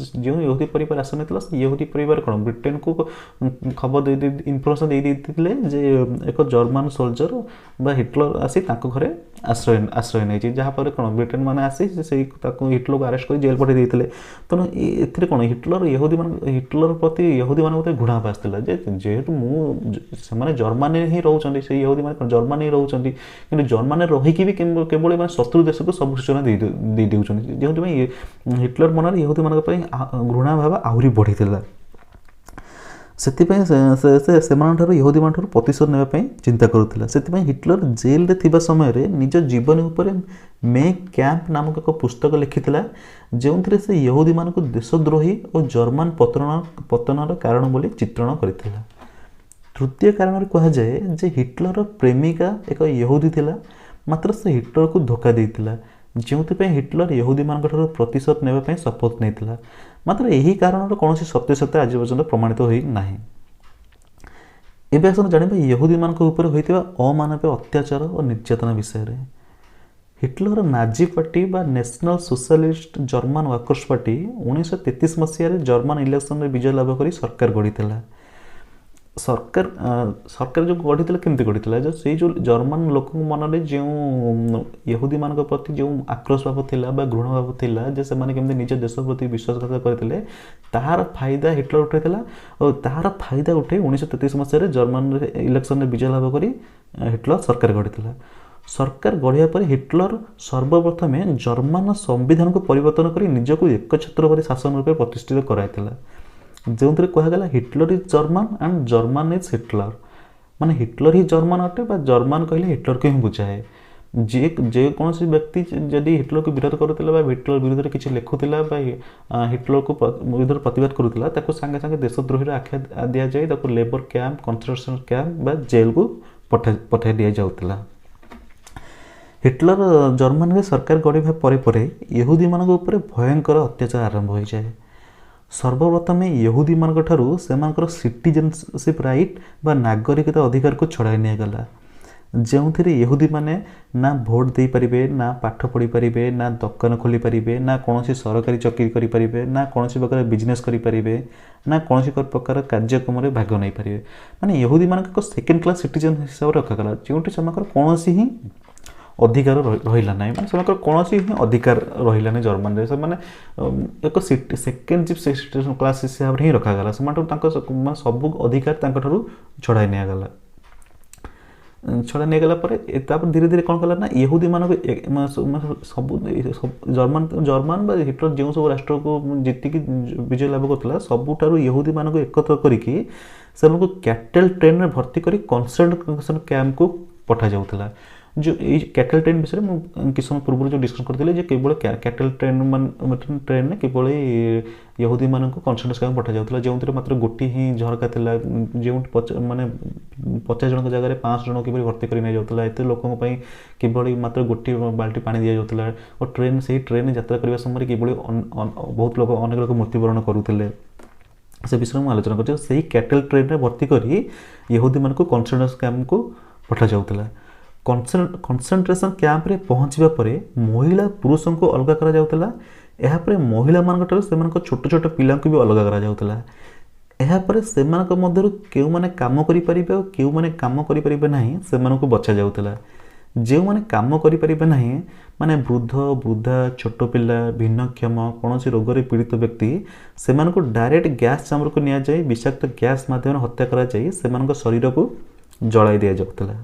ଯେଉଁ ୟହୁଦୀ ପରିବାର ଆଶ୍ରୟ ନେଇଥିଲା ସେ ୟହୁଦୀ ପରିବାର କ'ଣ ବ୍ରିଟେନକୁ ଖବର ଇନଫର୍ମେସନ୍ ଦେଇଥିଲେ ଯେ ଏକ ଜର୍ମାନ ସୋଲଜର ବା ହିଟଲର ଆସି ତାଙ୍କ ଘରେ ଆଶ୍ରୟ ନେଇଛି, ଯାହାଫଳରେ କ'ଣ ବ୍ରିଟେନ ମାନେ ଆସି ସେଇ ତାକୁ ହିଟଲରକୁ ଆରେଷ୍ଟ କରି ଜେଲ୍ ପଠାଇ ଦେଇଥିଲେ। ତେଣୁ ଏଥିରେ କ'ଣ ହିଟଲର ପ୍ରତି ୟହୁଦୀମାନଙ୍କ ପ୍ରତି ଘୃଣା ଭାବ ଆସିଥିଲା ଯେ ଯେହେତୁ ସେମାନେ ଜର୍ମାନୀରେ ହିଁ ରହୁଛନ୍ତି, ସେଇ ୟହୁଦୀମାନେ କ'ଣ ଜର୍ମାନୀରେ ରହୁଛନ୍ତି, କିନ୍ତୁ ଜର୍ମାନୀରେ ରହିକି ବି କେବଳ ମାନେ ଶତ୍ରୁ ଦେଶକୁ ସବୁ ସୂଚନା ଦେଇ ଦେଉଛନ୍ତି, ଯେଉଁଥିପାଇଁ ହିଟଲର ମନରେ ୟହୁଦୀମାନଙ୍କ ପାଇଁ ଘୃଣା ଭାବ ଆହୁରି ବଢ଼ିଥିଲା। ସେଥିପାଇଁ ସେ ସେମାନଙ୍କଠାରୁ ୟହୁଦୀମାନଙ୍କଠାରୁ ପ୍ରତିଶୋଧ ନେବା ପାଇଁ ଚିନ୍ତା କରୁଥିଲା। ସେଥିପାଇଁ ହିଟଲର ଜେଲରେ ଥିବା ସମୟରେ ନିଜ ଜୀବନୀ ଉପରେ ମେ କ୍ୟାମ୍ପ ନାମକ ଏକ ପୁସ୍ତକ ଲେଖିଥିଲା, ଯେଉଁଥିରେ ସେ ୟହୁଦୀମାନଙ୍କୁ ଦେଶଦ୍ରୋହୀ ଓ ଜର୍ମାନ ପତନର କାରଣ ବୋଲି ଚିତ୍ରଣ କରିଥିଲା। ତୃତୀୟ କାରଣରେ କୁହାଯାଏ ଯେ ହିଟଲରର ପ୍ରେମିକା ଏକ ୟହୁଦୀ ଥିଲା, ମାତ୍ର ସେ ହିଟଲରକୁ ଧୋକା ଦେଇଥିଲା, ଯେଉଁଥିପାଇଁ ହିଟଲର ୟହୁଦୀମାନଙ୍କଠାରୁ ପ୍ରତିଶୋଧ ନେବା ପାଇଁ ଶପଥ ନେଇଥିଲା। ମାତ୍ର ଏହି କାରଣର କୌଣସି ସତ୍ୟାସତ୍ୟ ଆଜି ପର୍ଯ୍ୟନ୍ତ ପ୍ରମାଣିତ ହୋଇନାହିଁ। ଏବେ ଆସନ୍ତୁ ଜାଣିବା ୟହୁଦୀମାନଙ୍କ ଉପରେ ହୋଇଥିବା ଅମାନବୀୟ ଅତ୍ୟାଚାର ଓ ନିର୍ଯାତନା ବିଷୟରେ। ହିଟଲର ନାଜି ପାର୍ଟି ବା national socialist German workers party 1933 ମସିହାରେ ଜର୍ମାନ ଇଲେକ୍ସନରେ ବିଜୟ ଲାଭ କରି ସରକାର ଗଢ଼ିଥିଲା। ସରକାର ଯେଉଁ ଗଢ଼ିଥିଲା କେମିତି ଗଢ଼ିଥିଲା, ଯେ ସେଇ ଯେଉଁ ଜର୍ମାନ ଲୋକଙ୍କ ମନରେ ଯେଉଁ ୟହୁଦୀମାନଙ୍କ ପ୍ରତି ଯେଉଁ ଆକ୍ରୋଶ ଭାବ ଥିଲା ବା ଘୃଣା ଭାବ ଥିଲା ଯେ ସେମାନେ କେମିତି ନିଜ ଦେଶ ପ୍ରତି ବିଶ୍ୱାସଘାତ କରିଥିଲେ, ତାହାର ଫାଇଦା ହିଟଲର ଉଠାଇଥିଲା। ଓ ତାହାର ଫାଇଦା ଉଠାଇ 1933 ମସିହାରେ ଜର୍ମାନରେ ଇଲେକ୍ସନରେ ବିଜୟ ଲାଭ କରି ହିଟଲର ସରକାର ଗଢ଼ିଥିଲା। ସରକାର ଗଢ଼ିବା ପରେ ହିଟଲର ସର୍ବପ୍ରଥମେ ଜର୍ମାନ ସମ୍ବିଧାନକୁ ପରିବର୍ତ୍ତନ କରି ନିଜକୁ ଏକଛତ୍ରବାଦୀ ଶାସନ ରୂପେ ପ୍ରତିଷ୍ଠିତ କରାଇଥିଲା, ଯେଉଁଥିରେ କୁହାଗଲା Hitler is German and German is Hitler. ମାନେ ହିଟଲର ହିଁ ଜର୍ମାନ ଅଟେ ବା ଜର୍ମାନ କହିଲେ ହିଟଲରକୁ ହିଁ ବୁଝାଏ। ଯେକୌଣସି ବ୍ୟକ୍ତି ଯଦି ହିଟଲରକୁ ବିରୋଧ କରୁଥିଲା ବା ହିଟଲର ବିରୁଦ୍ଧରେ କିଛି ଲେଖୁଥିଲା ବା ହିଟଲରକୁ ବିରୁଦ୍ଧରେ ପ୍ରତିବାଦ କରୁଥିଲା, ତାକୁ ସାଙ୍ଗେ ସାଙ୍ଗେ ଦେଶଦ୍ରୋହୀର ଆଖ୍ୟା ଦିଆଯାଇ ତାକୁ ଲେବର କ୍ୟାମ୍ପ, କନସେନ୍ଟ୍ରେସନ କ୍ୟାମ୍ପ ବା ଜେଲକୁ ପଠାଇ ଦିଆଯାଉଥିଲା। ହିଟଲର ଜର୍ମାନୀରେ ସରକାର ଗଢ଼ିବା ପରେ ପରେ ୟହୁଦୀମାନଙ୍କ ଉପରେ ଭୟଙ୍କର ଅତ୍ୟାଚାର ଆରମ୍ଭ ହୋଇଯାଏ। ସର୍ବପ୍ରଥମେ ୟହୁଦୀମାନଙ୍କଠାରୁ ସେମାନଙ୍କର ସିଟିଜେନସିପ୍ ରାଇଟ୍ ବା ନାଗରିକତା ଅଧିକାରକୁ ଛଡ଼ାଇ ନିଆଗଲା, ଯେଉଁଥିରେ ୟହୁଦୀମାନେ ନା ଭୋଟ ଦେଇପାରିବେ, ନା ପାଠ ପଢ଼ିପାରିବେ, ନା ଦୋକାନ ଖୋଲିପାରିବେ, ନା କୌଣସି ସରକାରୀ ଚାକିରି କରିପାରିବେ, ନା କୌଣସି ପ୍ରକାର ବିଜନେସ୍ କରିପାରିବେ, ନା କୌଣସି ପ୍ରକାର କାର୍ଯ୍ୟକ୍ରମରେ ଭାଗ ନେଇପାରିବେ। ମାନେ ୟହୁଦୀମାନଙ୍କୁ ଏକ ସେକେଣ୍ଡ କ୍ଲାସ୍ ସିଟିଜେନ୍ ହିସାବରେ ରଖାଗଲା, ଯେଉଁଠି ସେମାନଙ୍କର କୌଣସି ହିଁ ଅଧିକାର ରହିଲା ନାହିଁ। ମାନେ ସେମାନଙ୍କର କୌଣସି ହିଁ ଅଧିକାର ରହିଲାନି ଜର୍ମାନୀରେ। ସେମାନେ ଏକ ସେକେଣ୍ଡ କ୍ଲାସ୍ ହିସାବରେ ହିଁ ରଖାଗଲା। ସେମାନଙ୍କଠାରୁ ତାଙ୍କ ସବୁ ଅଧିକାର ତାଙ୍କଠାରୁ ଛଡ଼ାଇ ନିଆଗଲା। ପରେ ତାପରେ ଧୀରେ ଧୀରେ କ'ଣ କଲା ନା ୟହୁଦୀମାନଙ୍କୁ ସବୁ ଜର୍ମାନ ବା ହିଟଲର ଯେଉଁ ସବୁ ରାଷ୍ଟ୍ରକୁ ଜିତିକି ବିଜୟ ଲାଭ କରୁଥିଲା, ସବୁଠାରୁ ୟହୁଦୀମାନଙ୍କୁ ଏକତ୍ର କରିକି ସେମାନଙ୍କୁ କ୍ୟାଟେଲ ଟ୍ରେନରେ ଭର୍ତ୍ତି କରି କନସେଣ୍ଟ୍ରେସନ କ୍ୟାମ୍ପକୁ ପଠାଯାଉଥିଲା। ଯେଉଁ ଏଇ କ୍ୟାଟେଲ ଟ୍ରେନ୍ ବିଷୟରେ ମୁଁ କିଛି ସମୟ ପୂର୍ବରୁ ଯେଉଁ ଡିସ୍କସ୍ କରିଥିଲି ଯେ କେବଳ କ୍ୟାଟେଲ ଟ୍ରେନ୍ରେ କେବଳ ୟହୁଦୀମାନଙ୍କୁ କନସେଣ୍ଟ୍ରେସନ କ୍ୟାମ୍ପ ପଠାଯାଉଥିଲା, ଯେଉଁଥିରେ ମାତ୍ର ଗୋଟିଏ ହିଁ ଝରକା ଥିଲା, ଯେଉଁଠି 50 ଜଣଙ୍କ ଜାଗାରେ 500 ଜଣ କିଭଳି ଭର୍ତ୍ତି କରି ନିଆଯାଉଥିଲା। ଏତେ ଲୋକଙ୍କ ପାଇଁ କିଭଳି ମାତ୍ର ଗୋଟିଏ ବାଲ୍ଟି ପାଣି ଦିଆଯାଉଥିଲା ଓ ସେଇ ଟ୍ରେନ୍ରେ ଯାତ୍ରା କରିବା ସମୟରେ କିଭଳି ଅନେକ ଲୋକ ମୃତ୍ୟୁବରଣ କରୁଥିଲେ, ସେ ବିଷୟରେ ମୁଁ ଆଲୋଚନା କରୁଛି। ସେଇ କ୍ୟାଟେଲ ଟ୍ରେନ୍ରେ ଭର୍ତ୍ତି କରି ୟହୁଦୀମାନଙ୍କୁ କନସେଣ୍ଟ୍ରେସନ କ୍ୟାମ୍ପକୁ ପଠାଯାଉଥିଲା। କନସେଣ୍ଟ୍ରେସନ କ୍ୟାମ୍ପରେ ପହଞ୍ଚିବା ପରେ ମହିଳା ପୁରୁଷଙ୍କୁ ଅଲଗା କରାଯାଉଥିଲା। ଏହାପରେ ମହିଳାମାନଙ୍କଠାରୁ ସେମାନଙ୍କ ଛୋଟ ଛୋଟ ପିଲାଙ୍କୁ ବି ଅଲଗା କରାଯାଉଥିଲା। ଏହାପରେ ସେମାନଙ୍କ ମଧ୍ୟରୁ କେଉଁମାନେ କାମ କରିପାରିବେ ଓ କେଉଁମାନେ କାମ କରିପାରିବେ ନାହିଁ ସେମାନଙ୍କୁ ବଛାଯାଉଥିଲା। ଯେଉଁମାନେ କାମ କରିପାରିବେ ନାହିଁ, ମାନେ ବୃଦ୍ଧ, ବୃଦ୍ଧା, ଛୋଟ ପିଲା, ଭିନ୍ନକ୍ଷମ, କୌଣସି ରୋଗରେ ପୀଡ଼ିତ ବ୍ୟକ୍ତି, ସେମାନଙ୍କୁ ଡାଇରେକ୍ଟ ଗ୍ୟାସ୍ ଚାମ୍ବରକୁ ନିଆଯାଇ ବିଷାକ୍ତ ଗ୍ୟାସ୍ ମାଧ୍ୟମରେ ହତ୍ୟା କରାଯାଇ ସେମାନଙ୍କ ଶରୀରକୁ ଜଳାଇ ଦିଆଯାଉଥିଲା।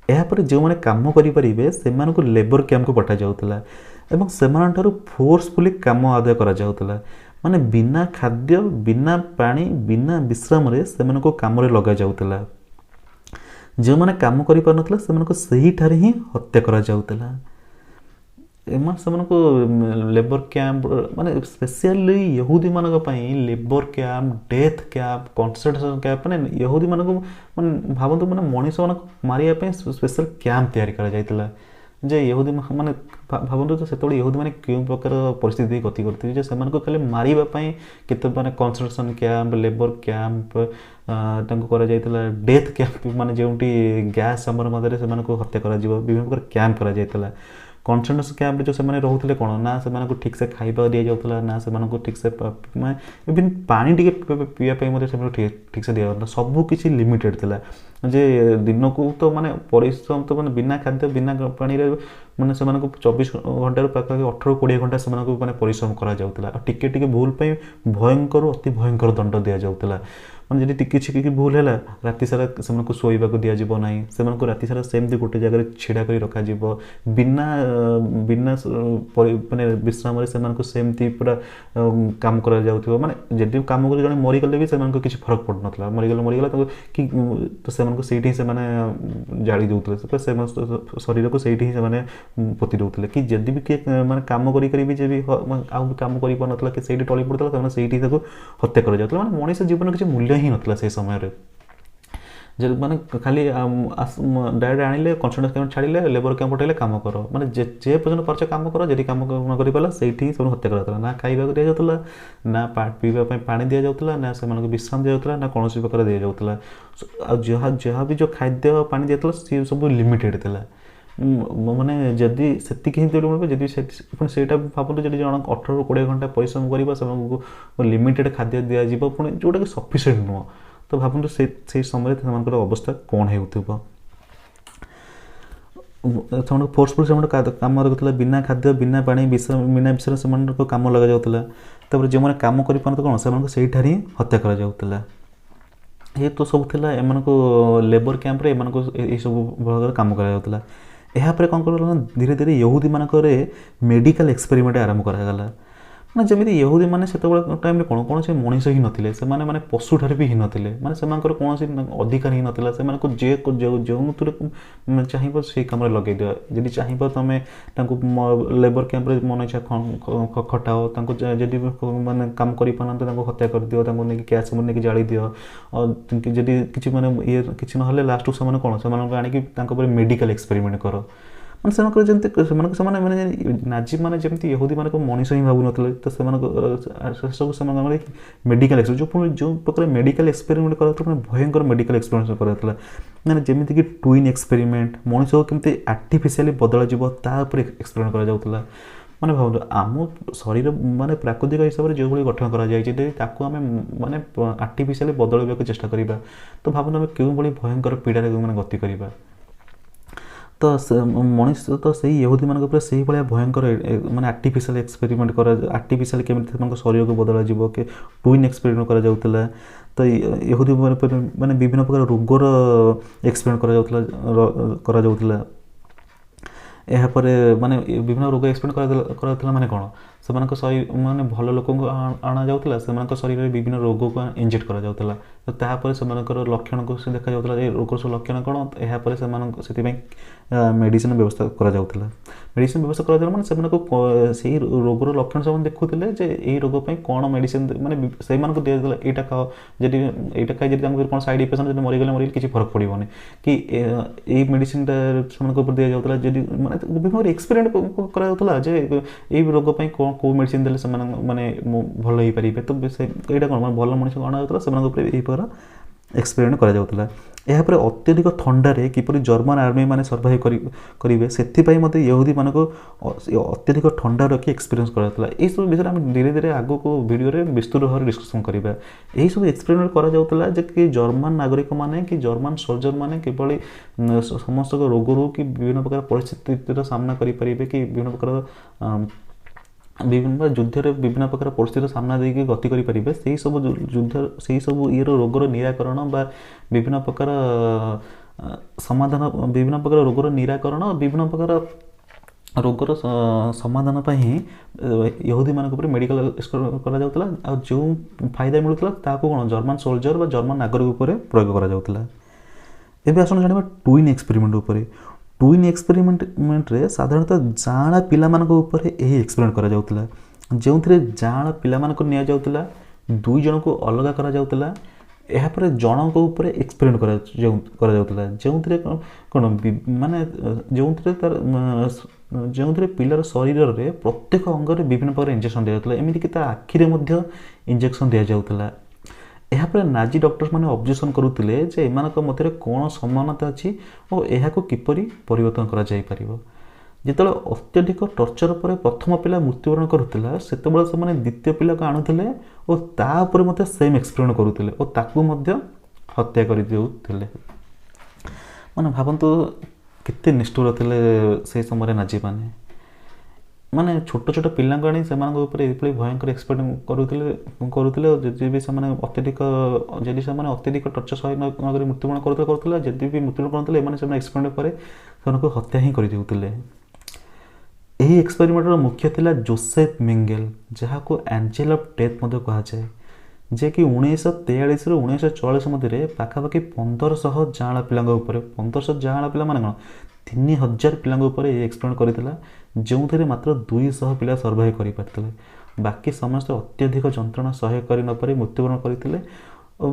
ଏହାପରେ ଯେଉଁମାନେ କାମ କରିପାରିବେ ସେମାନଙ୍କୁ ଲେବର କ୍ୟାମ୍ପକୁ ପଠାଯାଉଥିଲା ଏବଂ ସେମାନଙ୍କଠାରୁ ଫୋର୍ସଫୁଲି କାମ ଆଦାୟ କରାଯାଉଥିଲା। ମାନେ ବିନା ଖାଦ୍ୟ, ବିନା ପାଣି, ବିନା ବିଶ୍ରାମରେ ସେମାନଙ୍କୁ କାମରେ ଲଗାଯାଉଥିଲା। ଯେଉଁମାନେ କାମ କରିପାରୁନଥିଲେ ସେମାନଙ୍କୁ ସେହିଠାରେ ହିଁ ହତ୍ୟା କରାଯାଉଥିଲା। ସେମାନଙ୍କୁ ଲେବର କ୍ୟାମ୍ପ, ମାନେ ସ୍ପେସିଆଲି ୟହୁଦୀମାନଙ୍କ ପାଇଁ labour camp, death camp, concentration camp, ମାନେ ୟହୁଦୀମାନଙ୍କୁ ମାନେ ଭାବନ୍ତୁ, ମାନେ ମଣିଷମାନଙ୍କୁ ମାରିବା ପାଇଁ ସ୍ପେଶାଲ କ୍ୟାମ୍ପ ତିଆରି କରାଯାଇଥିଲା। ଯେ ଇହୁଦୀ ମାନେ ଭାବନ୍ତୁ ତ ସେତେବେଳେ ଇହୁଦୀ ମାନେ କେଉଁ ପ୍ରକାର ପରିସ୍ଥିତି ଗତି କରିଥିବେ ଯେ ସେମାନଙ୍କୁ ଖାଲି ମାରିବା ପାଇଁ କେତେ ମାନେ କନସେନ୍ଟ୍ରେସନ୍ କ୍ୟାମ୍ପ ଲେବର କ୍ୟାମ୍ପ ତାଙ୍କୁ କରାଯାଇଥିଲା ଡେଥ୍ କ୍ୟାମ୍ପ ମାନେ ଯେଉଁଠି ଗ୍ୟାସ୍ ସମର ମଧ୍ୟରେ ସେମାନଙ୍କୁ ହତ୍ୟା କରାଯିବ ବିଭିନ୍ନ ପ୍ରକାର କ୍ୟାମ୍ପ କରାଯାଇଥିଲା। କନସେନ୍ଟ୍ରେସନ୍ କ୍ୟାମ୍ପରେ ଯେଉଁ ସେମାନେ ରହୁଥିଲେ କ'ଣ ନା ସେମାନଙ୍କୁ ଠିକ୍ସେ ଖାଇବା ଦିଆଯାଉଥିଲା ନା ସେମାନଙ୍କୁ ଠିକ୍ସେ ମାନେ ଇଭିନ୍ ପାଣି ଟିକେ ପିଇବା ପାଇଁ ମଧ୍ୟ ସେମାନଙ୍କୁ ଠିକ୍ସେ ଦିଆଯାଉଥିଲା। ସବୁକିଛି ଲିମିଟେଡ଼୍ ଥିଲା ଯେ ଦିନକୁ ତ ମାନେ ପରିଶ୍ରମ ତ ମାନେ ବିନା ଖାଦ୍ୟ ବିନା ପାଣିରେ ମାନେ ସେମାନଙ୍କୁ 24 ଘଣ୍ଟାରୁ ପାଖାପାଖି 18-20 ଘଣ୍ଟା ସେମାନଙ୍କୁ ମାନେ ପରିଶ୍ରମ କରାଯାଉଥିଲା। ଆଉ ଟିକେ ଟିକେ ଭୁଲ ପାଇଁ ଭୟଙ୍କର ଅତି ଭୟଙ୍କର ଦଣ୍ଡ ଦିଆଯାଉଥିଲା। ମାନେ ଯଦି କିଛି କିଛି ଭୁଲ ହେଲା ରାତି ସାରା ସେମାନଙ୍କୁ ଶୋଇବାକୁ ଦିଆଯିବ ନାହିଁ, ସେମାନଙ୍କୁ ରାତି ସାରା ସେମିତି ଗୋଟେ ଜାଗାରେ ଛିଡ଼ା କରି ରଖାଯିବ ବିନା ବିନା ମାନେ ବିଶ୍ରାମରେ ସେମାନଙ୍କୁ ସେମିତି ପୁରା କାମ କରାଯାଉଥିବ। ମାନେ ଯଦି କାମ କରି ଜଣେ ମରିଗଲେ ବି ସେମାନଙ୍କୁ କିଛି ଫରକ ପଡ଼ୁନଥିଲା, ମରିଗଲା ତାଙ୍କୁ କି ତ ସେମାନଙ୍କୁ ସେଇଠି ହିଁ ସେମାନେ ଜାଳି ଦେଉଥିଲେ, ଶରୀରକୁ ସେଇଠି ହିଁ ସେମାନେ ପୋତି ଦେଉଥିଲେ। କି ଯଦି ବି କିଏ ମାନେ କାମ କରିକରି ବି ଯେ ବି ଆଉ କାମ କରିପାରୁନଥିଲା କି ସେଇଠି ଟଳି ପଡ଼ୁଥିଲା ସେମାନେ ସେଇଠି ତାକୁ ହତ୍ୟା କରାଯାଉଥିଲା। ମାନେ ମଣିଷ ଜୀବନ କିଛି ମୂଲ୍ୟ ହିଁ ନଥିଲା ସେଇ ସମୟରେ। ଯେ ମାନେ ଖାଲି ଡାଇରେକ୍ଟ ଆଣିଲେ କନସେନ୍ଟ୍ରେସନ୍ କ୍ୟାମ୍ପ ଛାଡ଼ିଲେ ଲେବର କ୍ୟାମ୍ପ ପଠାଇଲେ କାମ କର, ମାନେ ଯେ ପର୍ଯ୍ୟନ୍ତ ପାରୁଛ କାମ କର, ଯଦି କାମ ନ କରିପାରିଲା ସେଇଠି ସେମାନଙ୍କୁ ହତ୍ୟା କରାଯାଉଥିଲା। ନା ଖାଇବାକୁ ଦିଆଯାଉଥିଲା, ନା ପିଇବା ପାଇଁ ପାଣି ଦିଆଯାଉଥିଲା, ନା ସେମାନଙ୍କୁ ବିଶ୍ରାମ ଦିଆଯାଉଥିଲା, ନା କୌଣସି ପ୍ରକାର ଦିଆଯାଉଥିଲା। ଆଉ ଯାହା ବି ଯେଉଁ ଖାଦ୍ୟ ପାଣି ଦିଆଯାଉଥିଲା ସେ ସବୁ ଲିମିଟେଡ଼୍ ଥିଲା। ମାନେ ଯଦି ସେତିକି ହିଁ ମିଳିବ, ଯଦି ପୁଣି ସେଇଟା ଭାବନ୍ତୁ ଯଦି ଜଣ 18-20 ଘଣ୍ଟା ପରିଶ୍ରମ କରିବ ସେମାନଙ୍କୁ ଲିମିଟେଡ଼୍ ଖାଦ୍ୟ ଦିଆଯିବ ପୁଣି ଯେଉଁଟାକି ସଫିସିଏଣ୍ଟ ନୁହଁ, ତ ଭାବନ୍ତୁ ସେଇ ସମୟରେ ସେମାନଙ୍କର ଅବସ୍ଥା କ'ଣ ହେଉଥିବ। ସେମାନଙ୍କୁ ଫୋର୍ସଫୁଲି ସେମାନଙ୍କୁ କାମ ରଖୁଥିଲା, ବିନା ଖାଦ୍ୟ ବିନା ପାଣି ବିନା ବିଷୟରେ ସେମାନଙ୍କୁ କାମ ଲଗାଯାଉଥିଲା। ତାପରେ ଯେଉଁମାନେ କାମ କରିପାରୁନଥିଲେ କ'ଣ ସେମାନଙ୍କୁ ସେଇଠାରେ ହିଁ ହତ୍ୟା କରାଯାଉଥିଲା। ଏ ତ ସବୁ ଥିଲା ଏମାନଙ୍କୁ ଲେବର କ୍ୟାମ୍ପରେ ଏମାନଙ୍କୁ ଏଇସବୁ ଭାବରେ କାମ କରାଯାଉଥିଲା। ଏହାପରେ କ'ଣ କରାଗଲା ନା ଧୀରେ ଧୀରେ ଇହୁଦୀମାନଙ୍କରେ ମେଡ଼ିକାଲ ଏକ୍ସପେରିମେଣ୍ଟ ଆରମ୍ଭ କରାଗଲା। ମାନେ ଯେମିତି ଇହୁଦୀମାନେ ସେତେବେଳେ ଟାଇମ୍ରେ କ'ଣ କୌଣସି ମଣିଷ ହିଁ ନଥିଲେ, ସେମାନେ ମାନେ ପଶୁଠାରୁ ବି ହିଁ ନଥିଲେ, ମାନେ ସେମାନଙ୍କର କୌଣସି ଅଧିକାର ହିଁ ନଥିଲା। ସେମାନଙ୍କୁ ଯେଉଁଥିରେ ଚାହିଁବ ସେଇ କାମରେ ଲଗାଇ ଦିଅ। ଯଦି ଚାହିଁବ ତମେ ତାଙ୍କୁ ଲେବର କ୍ୟାମ୍ପରେ ମନ ଇଚ୍ଛା ଖଟାଅ, ତାଙ୍କୁ ଯଦି ମାନେ କାମ କରିପାରୁନାହାନ୍ତି ତାଙ୍କୁ ହତ୍ୟା କରିଦିଅ, ତାଙ୍କୁ ନେଇକି ଗ୍ୟାସ୍ ନେଇକି ଜାଳି ଦିଅ। ଯଦି କିଛି ମାନେ କିଛି ନହେଲେ ଲାଷ୍ଟକୁ ସେମାନେ କ'ଣ ସେମାନଙ୍କୁ ଆଣିକି ତାଙ୍କ ଉପରେ ମେଡ଼ିକାଲ ଏକ୍ସପେରିମେଣ୍ଟ କର। ମାନେ ସେମାନଙ୍କର ଯେମିତି ସେମାନେ ମାନେ ନାଜି ମାନେ ଯେମିତି ଇହୁଦୀମାନଙ୍କୁ ମଣିଷ ହିଁ ଭାବୁନଥିଲେ, ତ ସେସବୁ ସେମାନଙ୍କ ମେଡ଼ିକାଲ ଯେଉଁ ପ୍ରକାର ମେଡ଼ିକାଲ ଏକ୍ସପେରିମେଣ୍ଟ କରାଯାଉଥିଲା ମାନେ ଭୟଙ୍କର ମେଡ଼ିକାଲ ଏକ୍ସପେରିମେଣ୍ଟ କରାଯାଉଥିଲା। ମାନେ ଯେମିତିକି ଟୁଇନ୍ ଏକ୍ସପେରିମେଣ୍ଟ, ମଣିଷକୁ କେମିତି ଆର୍ଟିଫିସିଆଲି ବଦଳାଯିବ ତା ଉପରେ ଏକ୍ସପେରିମେଣ୍ଟ କରାଯାଉଥିଲା। ମାନେ ଭାବନ୍ତୁ ଆମ ଶରୀର ମାନେ ପ୍ରାକୃତିକ ହିସାବରେ ଯେଉଁଭଳି ଗଠନ କରାଯାଇଛି ଯଦି ତାକୁ ଆମେ ମାନେ ଆର୍ଟିଫିସିଆଲି ବଦଳାଇବାକୁ ଚେଷ୍ଟା କରିବା ତ ଭାବନ୍ତୁ ଆମେ କେଉଁଭଳି ଭୟଙ୍କର ପୀଡ଼ାରେ ମାନେ ଗତି କରିବା। ତ ମଣିଷ ତ ସେଇ ଇହୁଦୀମାନଙ୍କ ଉପରେ ସେଇଭଳିଆ ଭୟଙ୍କର ମାନେ ଆର୍ଟିଫିସିଆଲ ଏକ୍ସପେରିମେଣ୍ଟ ଆର୍ଟିଫିସିଆଲି କେମିତି ସେମାନଙ୍କ ଶରୀରକୁ ବଦଳାଯିବ କି ଟୁଇନ୍ ଏକ୍ସପେରିମେଣ୍ଟ କରାଯାଉଥିଲା। ତ ଇହୁଦୀ ମାନେ ବିଭିନ୍ନ ପ୍ରକାର ରୋଗର ଏକ୍ସପେରିମେଣ୍ଟ କରାଯାଉଥିଲା। ଏହାପରେ ମାନେ ବିଭିନ୍ନ ରୋଗ ଏକ୍ସପେରିମେଣ୍ଟ କରାଯାଉଥିଲା। ମାନେ କ'ଣ ସେମାନଙ୍କ ମାନେ ଭଲ ଲୋକଙ୍କୁ ଅଣାଯାଉଥିଲା, ସେମାନଙ୍କ ଶରୀରରେ ବିଭିନ୍ନ ରୋଗକୁ ଇଞ୍ଜେକ୍ଟ କରାଯାଉଥିଲା। ତ ତାପରେ ସେମାନଙ୍କର ଲକ୍ଷଣକୁ ସେ ଦେଖାଯାଉଥିଲା ଏ ରୋଗର ସବୁ ଲକ୍ଷଣ କ'ଣ, ଏହାପରେ ସେମାନଙ୍କୁ ସେଥିପାଇଁ ମେଡ଼ିସିନ ବ୍ୟବସ୍ଥା କରାଯାଉଥିଲା। ମେଡ଼ିସିନ ବ୍ୟବସ୍ଥା କରାଯାଉଥିଲା ମାନେ ସେମାନଙ୍କୁ ସେଇ ରୋଗର ଲକ୍ଷଣ ସେମାନେ ଦେଖୁଥିଲେ ଯେ ଏଇ ରୋଗ ପାଇଁ କ'ଣ ମେଡ଼ିସିନ ମାନେ ସେଇମାନଙ୍କୁ ଦିଆଯାଉଥିଲା ଏଇଟା ଖାଅ, ଯଦି ଏଇଟା ଖାଇ ଯଦି ତାଙ୍କୁ କ'ଣ ସାଇଡ଼୍ ଇଫେକ୍ଟ ଯଦି ମରିଗଲେ କିଛି ଫରକ ପଡ଼ିବନି, କି ଏଇ ମେଡ଼ିସିନଟା ସେମାନଙ୍କ ଉପରେ ଦିଆଯାଉଥିଲା। ଯଦି ମାନେ ବିଭିନ୍ନ ଏକ୍ସପେରିମେଣ୍ଟ କରାଯାଉଥିଲା ଯେ ଏଇ ରୋଗ ପାଇଁ କେଉଁ ମେଡ଼ିସିନ ଦେଲେ ସେମାନେ ମାନେ ଭଲ ହେଇପାରିବେ। ତ ଏଇଟା କ'ଣ ମାନେ ଭଲ ମଣିଷ ଅଣାଯାଉଥିଲା, ସେମାନଙ୍କ ଉପରେ ଏହି ପ୍ରକାର ଏକ୍ସପେରିମେଣ୍ଟ କରାଯାଉଥିଲା। ଏହାପରେ ଅତ୍ୟଧିକ ଥଣ୍ଡାରେ କିପରି ଜର୍ମାନ ଆର୍ମି ମାନେ ସର୍ଭାଇଭ୍ କରିବେ ସେଥିପାଇଁ ମଧ୍ୟ ଇହୁଦୀମାନଙ୍କୁ ଅତ୍ୟଧିକ ଥଣ୍ଡା ରଖି ଏକ୍ସପେରିଏନ୍ସ କରାଯାଉଥିଲା। ଏହିସବୁ ବିଷୟରେ ଆମେ ଧୀରେ ଧୀରେ ଆଗକୁ ଭିଡ଼ିଓରେ ବିସ୍ତୃତ ଭାବରେ ଡିସ୍କସନ୍ କରିବା। ଏହିସବୁ ଏକ୍ସପେରିମେଣ୍ଟ କରାଯାଉଥିଲା ଯେ କି ଜର୍ମାନ ନାଗରିକମାନେ କି ଜର୍ମାନ ସୋଲଜରମାନେ କିଭଳି ସମସ୍ତ ରୋଗରୁ କି ବିଭିନ୍ନ ପ୍ରକାର ପରିସ୍ଥିତିର ସାମ୍ନା କରିପାରିବେ, କି ବିଭିନ୍ନ ପ୍ରକାର ଯୁଦ୍ଧରେ ବିଭିନ୍ନ ପ୍ରକାର ପରିସ୍ଥିତିର ସାମ୍ନା ଦେଇକି ଗତି କରିପାରିବେ। ସେହିସବୁ ଇଏର ରୋଗର ନିରାକରଣ ବା ବିଭିନ୍ନ ପ୍ରକାର ସମାଧାନ, ବିଭିନ୍ନ ପ୍ରକାର ରୋଗର ନିରାକରଣ, ବିଭିନ୍ନ ପ୍ରକାର ରୋଗର ସମାଧାନ ପାଇଁ ହିଁ ଇହୁଦୀମାନଙ୍କ ଉପରେ ମେଡ଼ିକାଲ କରାଯାଉଥିଲା। ଆଉ ଯେଉଁ ଫାଇଦା ମିଳୁଥିଲା ତାହାକୁ କ'ଣ ଜର୍ମାନ ସୋଲଜର ବା ଜର୍ମାନ ନାଗରିକ ଉପରେ ପ୍ରୟୋଗ କରାଯାଉଥିଲା। ଏବେ ଆସନ୍ତୁ ଜାଣିବା ଟୁଇନ୍ ଏକ୍ସପେରିମେଣ୍ଟ ଉପରେ। ଟୁଇନ୍ ଏକ୍ସପେରିମେଣ୍ଟରେ ସାଧାରଣତଃ ଜାଆଁଳା ପିଲାମାନଙ୍କ ଉପରେ ଏହି ଏକ୍ସପେରିମେଣ୍ଟ କରାଯାଉଥିଲା, ଯେଉଁଥିରେ ଜାଆଁଳା ପିଲାମାନଙ୍କୁ ନିଆଯାଉଥିଲା, 2 ଜଣଙ୍କୁ ଅଲଗା କରାଯାଉଥିଲା ଏହାପରେ ଜଣଙ୍କ ଉପରେ ଏକ୍ସପେରିମେଣ୍ଟ କରାଯାଉଥିଲା ଯେଉଁଥିରେ କ'ଣ ମାନେ ଯେଉଁଥିରେ ତାର ଯେଉଁଥିରେ ପିଲାର ଶରୀରରେ ପ୍ରତ୍ୟେକ ଅଙ୍ଗରେ ବିଭିନ୍ନ ପ୍ରକାର ଇଞ୍ଜେକ୍ସନ୍ ଦିଆଯାଉଥିଲା, ଏମିତିକି ତା ଆଖିରେ ମଧ୍ୟ ଇଞ୍ଜେକ୍ସନ୍ ଦିଆଯାଉଥିଲା। ଏହାପରେ ନାଜି ଡକ୍ଟରମାନେ ଅବଜେକ୍ସନ୍ କରୁଥିଲେ ଯେ ଏମାନଙ୍କ ମଧ୍ୟରେ କ'ଣ ସମାନତା ଅଛି ଓ ଏହାକୁ କିପରି ପରିବର୍ତ୍ତନ କରାଯାଇପାରିବ। ଯେତେବେଳେ ଅତ୍ୟଧିକ ଟର୍ଚର ପରେ ପ୍ରଥମ ପିଲା ମୃତ୍ୟୁବରଣ କରୁଥିଲା ସେତେବେଳେ ସେମାନେ ଦ୍ୱିତୀୟ ପିଲାକୁ ଆଣୁଥିଲେ ଓ ତା ଉପରେ ମଧ୍ୟ ସେମ୍ ଏକ୍ସପେରିମେଣ୍ଟ କରୁଥିଲେ ଓ ତାକୁ ମଧ୍ୟ ହତ୍ୟା କରିଦେଉଥିଲେ। ମାନେ ଭାବନ୍ତୁ କେତେ ନିଷ୍ଠୁର ଥିଲେ ସେହି ସମୟରେ ନାଜିମାନେ। ମାନେ ଛୋଟ ଛୋଟ ପିଲାଙ୍କୁ ଆଣି ସେମାନଙ୍କ ଉପରେ ଏଭଳି ଭୟଙ୍କର ଏକ୍ସପେରିମେଣ୍ଟ କରୁଥିଲେ ଯଦି ବି ସେମାନେ ଅତ୍ୟଧିକ ଟର୍ଚର ସହି ନକରି ମୃତ୍ୟୁବରଣ କରୁଥିଲେ ଯଦି ବି ମୃତ୍ୟୁବରଣ କରୁଥିଲେ ସେମାନେ ଏକ୍ସପେରିମେଣ୍ଟ ପରେ ସେମାନଙ୍କୁ ହତ୍ୟା ହିଁ କରିଦେଉଥିଲେ। ଏହି ଏକ୍ସପେରିମେଣ୍ଟର ମୁଖ୍ୟ ଥିଲା ଜୋସେଫ ମିଙ୍ଗେଲ, ଯାହାକୁ ଆଞ୍ଜେଲ ଅଫ୍ ଡେଥ୍ ମଧ୍ୟ କୁହାଯାଏ, ଯିଏକି 1943ରୁ 1944 ମଧ୍ୟରେ ପାଖାପାଖି 1500 ଯାଆଁଳା ପିଲାଙ୍କ ଉପରେ 1500 ଯାଆଁଳା ପିଲା ମାନେ କ'ଣ 3000 ପିଲାଙ୍କ ଉପରେ ଏହି ଏକ୍ସପେରିମେଣ୍ଟ କରିଥିଲା, ଯେଉଁଥିରେ ମାତ୍ର 200 ପିଲା ସର୍ଭାଇଭ୍ କରିପାରିଥିଲେ। ବାକି ସମସ୍ତେ ଅତ୍ୟଧିକ ଯନ୍ତ୍ରଣା ସହ୍ୟ କରି ନପାରି ମୃତ୍ୟୁବରଣ କରିଥିଲେ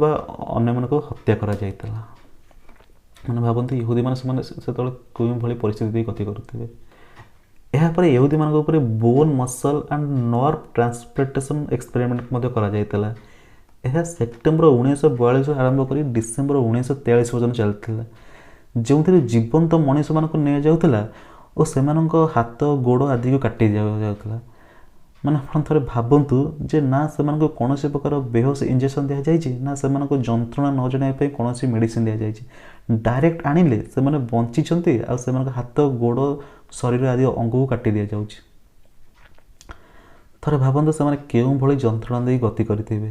ବା ଅନ୍ୟମାନଙ୍କୁ ହତ୍ୟା କରାଯାଇଥିଲା। ମାନେ ଭାବନ୍ତୁ ଇହୁଦୀମାନେ ସେମାନେ ସେତେବେଳେ କେଉଁଭଳି ପରିସ୍ଥିତି ଦେଇ ଗତି କରୁଥିବେ। ଏହାପରେ ଇହୁଦୀମାନଙ୍କ ଉପରେ von muscle and nerve transplantation experiment ମଧ୍ୟ କରାଯାଇଥିଲା। ଏହା ସେପ୍ଟେମ୍ବର 1942 ଆରମ୍ଭ କରି ଡିସେମ୍ବର 1943 ପର୍ଯ୍ୟନ୍ତ ଚାଲିଥିଲା, ଯେଉଁଥିରେ ଜୀବନ୍ତ ମଣିଷମାନଙ୍କୁ ନିଆଯାଉଥିଲା ଓ ସେମାନଙ୍କ ହାତ ଗୋଡ଼ ଆଦିକୁ କାଟି ଦିଆଯାଉଥିଲା। ମାନେ ଆପଣ ଥରେ ଭାବନ୍ତୁ ଯେ ନା ସେମାନଙ୍କୁ କୌଣସି ପ୍ରକାର ବେହୋସ ଇଞ୍ଜେକ୍ସନ୍ ଦିଆଯାଇଛି ନା ସେମାନଙ୍କୁ ଯନ୍ତ୍ରଣା ନ ଜଣାଇବା ପାଇଁ କୌଣସି ମେଡ଼ିସିନ୍ ଦିଆଯାଇଛି। ଡାଇରେକ୍ଟ ଆଣିଲେ ସେମାନେ ବଞ୍ଚିଛନ୍ତି ଆଉ ସେମାନଙ୍କ ହାତ ଗୋଡ଼ ଶରୀର ଆଦି ଅଙ୍ଗକୁ କାଟି ଦିଆଯାଉଛି। ଥରେ ଭାବନ୍ତୁ ସେମାନେ କେଉଁଭଳି ଯନ୍ତ୍ରଣା ଦେଇ ଗତି କରିଥିବେ।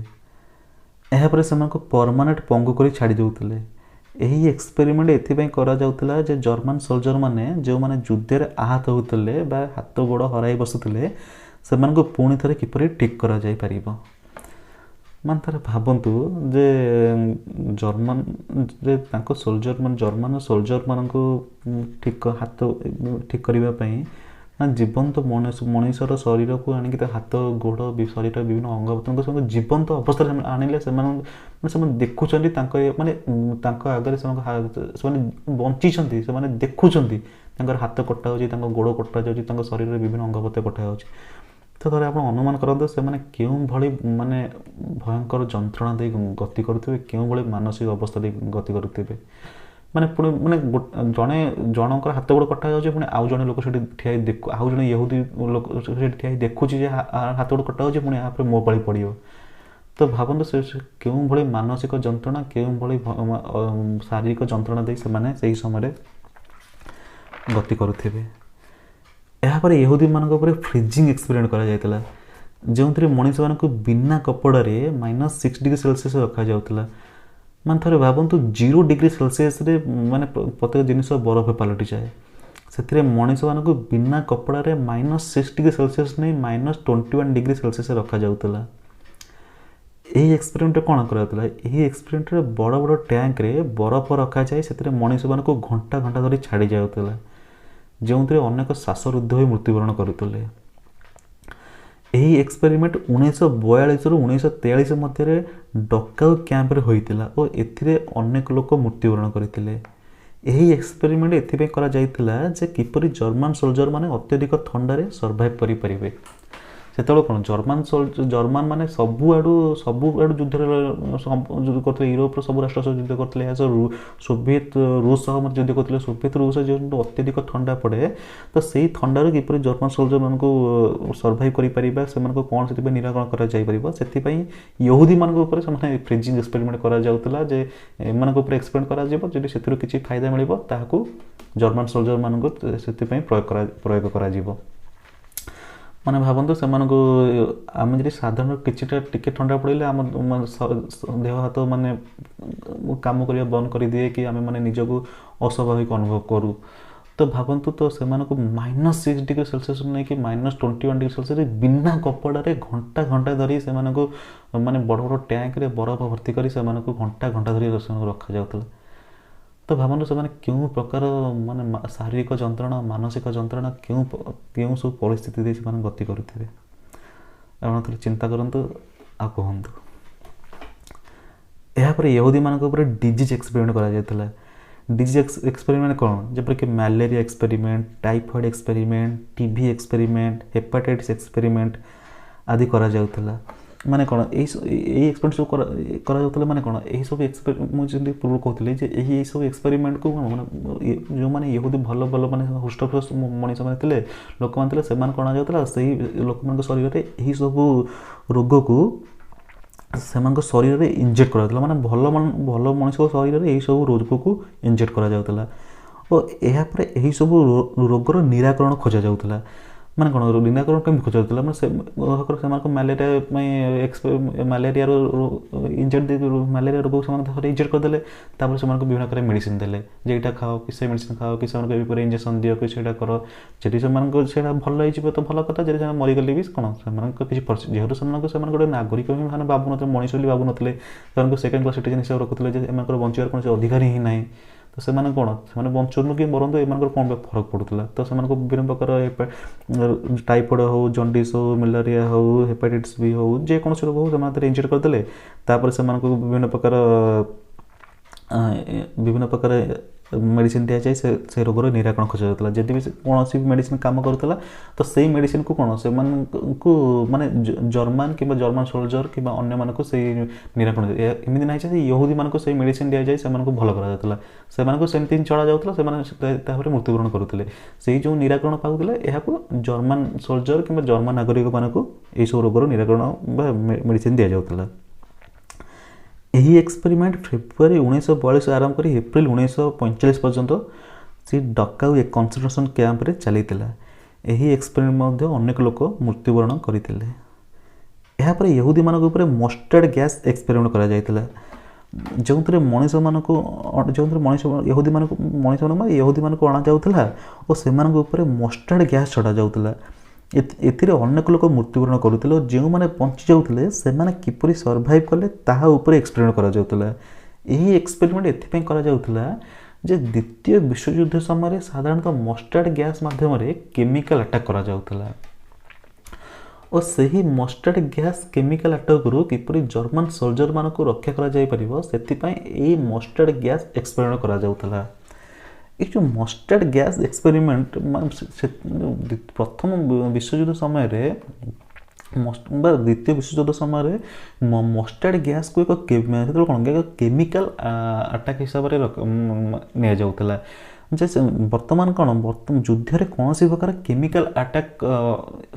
ଏହାପରେ ସେମାନଙ୍କୁ ପରମାନେଣ୍ଟ ପଙ୍ଗୁ କରି ଛାଡ଼ି ଦେଉଥିଲେ। ଏହି ଏକ୍ସପେରିମେଣ୍ଟ ଏଥିପାଇଁ କରାଯାଉଥିଲା ଯେ ଜର୍ମାନ ସୋଲଜରମାନେ ଯେଉଁମାନେ ଯୁଦ୍ଧରେ ଆହତ ହେଉଥିଲେ ବା ହାତ ଗୋଡ଼ ହରାଇ ବସୁଥିଲେ ସେମାନଙ୍କୁ ପୁଣି ଥରେ କିପରି ଠିକ୍ କରାଯାଇପାରିବ। ମାନେ ଥରେ ଭାବନ୍ତୁ ଯେ ତାଙ୍କ ଜର୍ମାନ ସୋଲଜରମାନଙ୍କୁ ହାତ ଠିକ୍ କରିବା ପାଇଁ ନା ଜୀବନ୍ତ ମଣିଷର ଶରୀରକୁ ଆଣିକି ତା ହାତ ଗୋଡ଼ ଶରୀର ବିଭିନ୍ନ ଅଙ୍ଗ ସେମାନଙ୍କୁ ଜୀବନ୍ତ ଅବସ୍ଥାରେ ଆଣିଲେ ସେମାନେ ଦେଖୁଛନ୍ତି ତାଙ୍କ ଆଗରେ ସେମାନେ ବଞ୍ଚିଛନ୍ତି, ସେମାନେ ଦେଖୁଛନ୍ତି ତାଙ୍କର ହାତ କଟା ହେଉଛି, ତାଙ୍କ ଗୋଡ଼ କଟା ଯାଉଛି, ତାଙ୍କ ଶରୀରରେ ବିଭିନ୍ନ ଅଙ୍ଗ କଟା ଯାଉଛି। ତ ଥରେ ଆପଣ ଅନୁମାନ କରନ୍ତୁ ସେମାନେ କେଉଁଭଳି ମାନେ ଭୟଙ୍କର ଯନ୍ତ୍ରଣା ଦେଇ ଗତି କରୁଥିବେ, କେଉଁଭଳି ମାନସିକ ଅବସ୍ଥା ଦେଇ ଗତି କରୁଥିବେ। ମାନେ ପୁଣି ଜଣଙ୍କର ହାତ ଗୋଡ଼ କଟା ଯାଉଛି, ପୁଣି ଆଉ ଜଣେ ଲୋକ ସେଠି ଠିଆ ଆଉ ଜଣେ ଇହୁଦୀ ଲୋକ ସେଠି ଠିଆ ଦେଖୁଛି ଯେ ହାତ ଗୋଡ଼ କଟା ହେଉଛି, ପୁଣି ଏହାପରେ ମୋ ପାଳି ପଡ଼ିବ। ତ ଭାବନ୍ତୁ ସେ କେଉଁଭଳି ମାନସିକ ଯନ୍ତ୍ରଣା କେଉଁଭଳି ଶାରୀରିକ ଯନ୍ତ୍ରଣା ଦେଇ ସେମାନେ ସେହି ସମୟରେ ଗତି କରୁଥିବେ। ଏହାପରେ ଇହୁଦୀମାନଙ୍କ ଉପରେ ଫ୍ରିଜିଂ ଏକ୍ସପେରିମେଣ୍ଟ କରାଯାଇଥିଲା, ଯେଉଁଥିରେ ମଣିଷମାନଙ୍କୁ ବିନା କପଡ଼ାରେ -6°C ରଖାଯାଉଥିଲା। ମାନେ ଥରେ ଭାବନ୍ତୁ 0°C ମାନେ ପ୍ରତ୍ୟେକ ଜିନିଷ ବରଫ ପାଲଟିଯାଏ। ସେଥିରେ ମଣିଷମାନଙ୍କୁ ବିନା କପଡ଼ାରେ -6°C ନେଇ -21°C ରଖାଯାଉଥିଲା। ଏହି ଏକ୍ସପେରିମେଣ୍ଟରେ କ'ଣ କରାଯାଉଥିଲା? ଏହି ଏକ୍ସପେରିମେଣ୍ଟରେ ବଡ଼ ବଡ଼ ଟ୍ୟାଙ୍କରେ ବରଫ ରଖାଯାଇ ସେଥିରେ ମଣିଷମାନଙ୍କୁ ଘଣ୍ଟା ଘଣ୍ଟା ଧରି ଛାଡ଼ି ଯାଉଥିଲା, ଯେଉଁଥିରେ ଅନେକ ଶ୍ୱାସରୁଦ୍ଧ ହୋଇ ମୃତ୍ୟୁବରଣ କରୁଥିଲେ। ଏହି ଏକ୍ସପେରିମେଣ୍ଟ 1942ରୁ 1943 ମଧ୍ୟରେ ଡକାଉ କ୍ୟାମ୍ପରେ ହୋଇଥିଲା ଓ ଏଥିରେ ଅନେକ ଲୋକ ମୃତ୍ୟୁବରଣ କରିଥିଲେ। ଏହି ଏକ୍ସପେରିମେଣ୍ଟ ଏଥିପାଇଁ କରାଯାଇଥିଲା ଯେ କିପରି ଜର୍ମାନ ସୋଲଜରମାନେ ଅତ୍ୟଧିକ ଥଣ୍ଡାରେ ସର୍ଭାଇଭ୍ କରିପାରିବେ। ସେତେବେଳେ କ'ଣ ଜର୍ମାନ ମାନେ ସବୁଆଡ଼ୁ ଯୁଦ୍ଧରେ କରୁଥିଲେ, ୟୁରୋପର ସବୁ ରାଷ୍ଟ୍ର ସହ ଯୁଦ୍ଧ କରୁଥିଲେ, ଏହା ସହ ସୋଭିଏତ ରୁଷ ସହ ମଧ୍ୟ ଯୁଦ୍ଧ କରୁଥିଲେ। ସୋଭିଏତ ରୁଷ ଯେହେତୁ ଅତ୍ୟଧିକ ଥଣ୍ଡା ପଡ଼େ ତ ସେଇ ଥଣ୍ଡାରୁ କିପରି ଜର୍ମାନ ସୋଲଜରମାନଙ୍କୁ ସର୍ଭାଇଭ୍ କରିପାରିବା, ସେମାନଙ୍କୁ କ'ଣ ସେଥିପାଇଁ ନିରାକରଣ କରାଯାଇପାରିବ, ସେଥିପାଇଁ ଇହୁଦୀମାନଙ୍କ ଉପରେ ସେମାନେ ଫ୍ରିଜିଂ ଏକ୍ସପେରିମେଣ୍ଟ କରାଯାଉଥିଲା ଯେ ଏମାନଙ୍କ ଉପରେ ଏକ୍ସପେରିମେଣ୍ଟ କରାଯିବ, ଯଦି ସେଥିରୁ କିଛି ଫାଇଦା ମିଳିବ ତାହାକୁ ଜର୍ମାନ ସୋଲଜରମାନଙ୍କୁ ସେଥିପାଇଁ ପ୍ରୟୋଗ କରାଯିବ। ମାନେ ଭାବନ୍ତୁ ସେମାନଙ୍କୁ ଆମେ ଯଦି ସାଧାରଣ କିଛିଟା ଟିକେ ଥଣ୍ଡା ପଡ଼ିଲେ ଆମ ଦେହ ହାତ ମାନେ କାମ କରିବା ବନ୍ଦ କରିଦିଏ କି ଆମେ ମାନେ ନିଜକୁ ଅସ୍ୱାଭାବିକ ଅନୁଭବ କରୁ। ତ ଭାବନ୍ତୁ ତ ସେମାନଙ୍କୁ -6°C ନେଇକି -21°C ବିନା କପଡ଼ାରେ ଘଣ୍ଟା ଘଣ୍ଟା ଧରି ସେମାନଙ୍କୁ ମାନେ ବଡ଼ ବଡ଼ ଟ୍ୟାଙ୍କରେ ବରଫ ଭର୍ତ୍ତି କରି ସେମାନଙ୍କୁ ଘଣ୍ଟା ଘଣ୍ଟା ଧରି ରଖାଯାଉଥିଲା। ତ ଭାବନ୍ତୁ ସେମାନେ କେଉଁ ପ୍ରକାର ମାନେ ଶାରୀରିକ ଯନ୍ତ୍ରଣା ମାନସିକ ଯନ୍ତ୍ରଣା କେଉଁ ସବୁ ପରିସ୍ଥିତି ଦେଇ ସେମାନେ ଗତି କରୁଥିବେ ଆପଣ ଥରେ ଚିନ୍ତା କରନ୍ତୁ ଆଉ କୁହନ୍ତୁ। ଏହାପରେ ୟହୁଦୀମାନଙ୍କ ଉପରେ ଡିଜିଜ୍ ଏକ୍ସପେରିମେଣ୍ଟ କରାଯାଇଥିଲା। डिजीज एक्सपेरिमेंट कौन जपरिक malaria experiment, typhoid experiment, TB experiment, hepatitis experiment आदि करा जाउतला। माने कौन यही एक्सपेरिमेंट सब करा जाउतला माने कौन यही सब एक्सपेरिमेंट मुझे पूर्व कहते जे यही सब एक्सपेरिमेंट को माने जो माने यहुदी भल भल माने हुष्टपुष्ट मनीष माने थिले लोक माने थिले सेमान करा जाउतला सही लोक मान शरीर रे यही सब रोग को सेमान शरीर में इंजेक्ट करा माने भल भल मनीष शरीर में यही सब रोग को इंजेक्ट करा जाउतला और यह यही सब रोगर निराकरण खोजा जाउतला। माने कौन निराकरण कमी खोजा जाउतला माने मैलेरिया मैलेरिया इंजेक्ट मैलेरिया रोग से इंजेक्ट करदे तापर से विभिन्न प्रकार मेडिसिन देले जे एटा खाओ कि से मेडिसिन खाओ कि से इंजेक्शन दियो कि सेटा करो जदि से भल हो तो भल कथा जदि से मरीगले भी कौन से जेहतु से गोटे नागरिक भी भावुन मनीष भी भावुन सेकेंड क्लास सिटीजन हिसाब रखुले बचार कौन अधिकार ही ना तो से कौन से बंचनु कि मरतु एम कौन फरक पड़ूला तो से विभिन्न प्रकार टाइफॉइड हो, जॉन्डिस हो, मलेरिया हो, हेपाटाइटिस बी हो, जेकोसी रोग हो से इंजेक्ट करदे से विभिन्न प्रकार मेडिसिन दि जाए से रोगर निराकरण खोजा जाता जदि भी कौन भी मेडिसिन काम करूला तो सही मेडिसिन को कौन से माने जर्मान कि जर्मान सोल्जर कि अन्य मानक से निराकरण एमती ना यहुदी मानक से मेडिसिन दि जाए से भल करा सेमती चढ़ा जाता मृत्युवरण करुले से जो निराकरण पाऊले यह जर्मान सोल्जर कि जर्मान नागरिक मानक यही सब रोगर निराकरण मेडिसिन दि जाता। यही एक्सपेरिमेंट फेब्रुआरी 1942 आरंभ कर एप्रिल 1945 पर्यंत से डकाऊ एक कंसंट्रेशन कैंप रे चलीथिला। यही एक्सपेरिमेंट अनेक लोक मृत्युवरण करते। यापर यहुदी मानक ऊपर मस्टर्ड गैस एक्सपेरिमेंट करा जायतिला जो मनीष मानक जो मनीष यहुदी मानक मनीष मान यहुदी मानक अणा जाउथिला और से मस्टर्ड गैस छड़ा जाउथिला। एथिरे अनेक लोक मृत्युवरण करुले और जो मैंने बंची जाते से किपरि सर्वाइव कले ताहा ऊपर एक्सपेरिमेंट करा जाउथिला। यही एक्सपेरिमेंट एथिपई करा जाउथिला जे द्वितीय विश्वयुद्ध समय साधारणतः मस्टर्ड गैस माध्यम केमिकल अटैक करा जाउथिला और सही मस्टर्ड गैस केमिकल अटैक रु किपरि जर्मन सोल्जर मान को रक्षा करा जाय परिबो सेथिपई एही मस्टर्ड गैस एक्सपेरिमेंट करा जाउथिला। ये जो मस्टर्ड गैस एक्सपेरिमेंट प्रथम विश्वयुद्ध समय द्वितीय विश्वयुद्ध समय मस्टर्ड गैस को एक कौन केमिकल अटैक हिसाब से नि जाऊला जे वर्तमान कौन युद्ध में कौन सी प्रकार केमिकल अटैक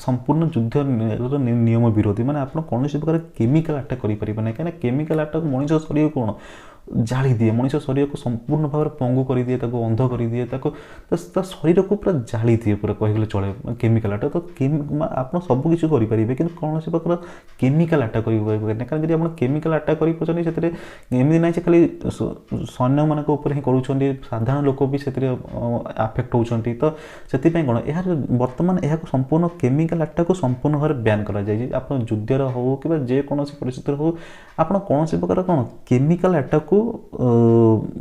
संपूर्ण युद्ध नियम विरोधी माने आप कौन सी प्रकार केमिकल अटैक करें ना कहीं केमिकल अटैक मनीष शरीर कौन जाली दिए मनीष शरीर को संपूर्ण भाव पंगु कर दिए अंध कर दिए शरीर को पूरा जाली दिए पूरा कहले चले केमिकल अटैक तो आप सब किसी करेंगे कि कौन सी प्रकार केमिकल अटैक करें कारण जब आप केमिकल अटैक कर एमती ना खाली सैन्य मान ही करूँ साधारण लोक भी से आफेक्ट होती तो से कौन यार बर्तमान यह संपूर्ण केमिकल अटैक को संपूर्ण भाव बैन कर आप युद्धर हो कि जेकोसी परिस्थिति हो आप कौन सी प्रकार कौन केमिकल अटैक को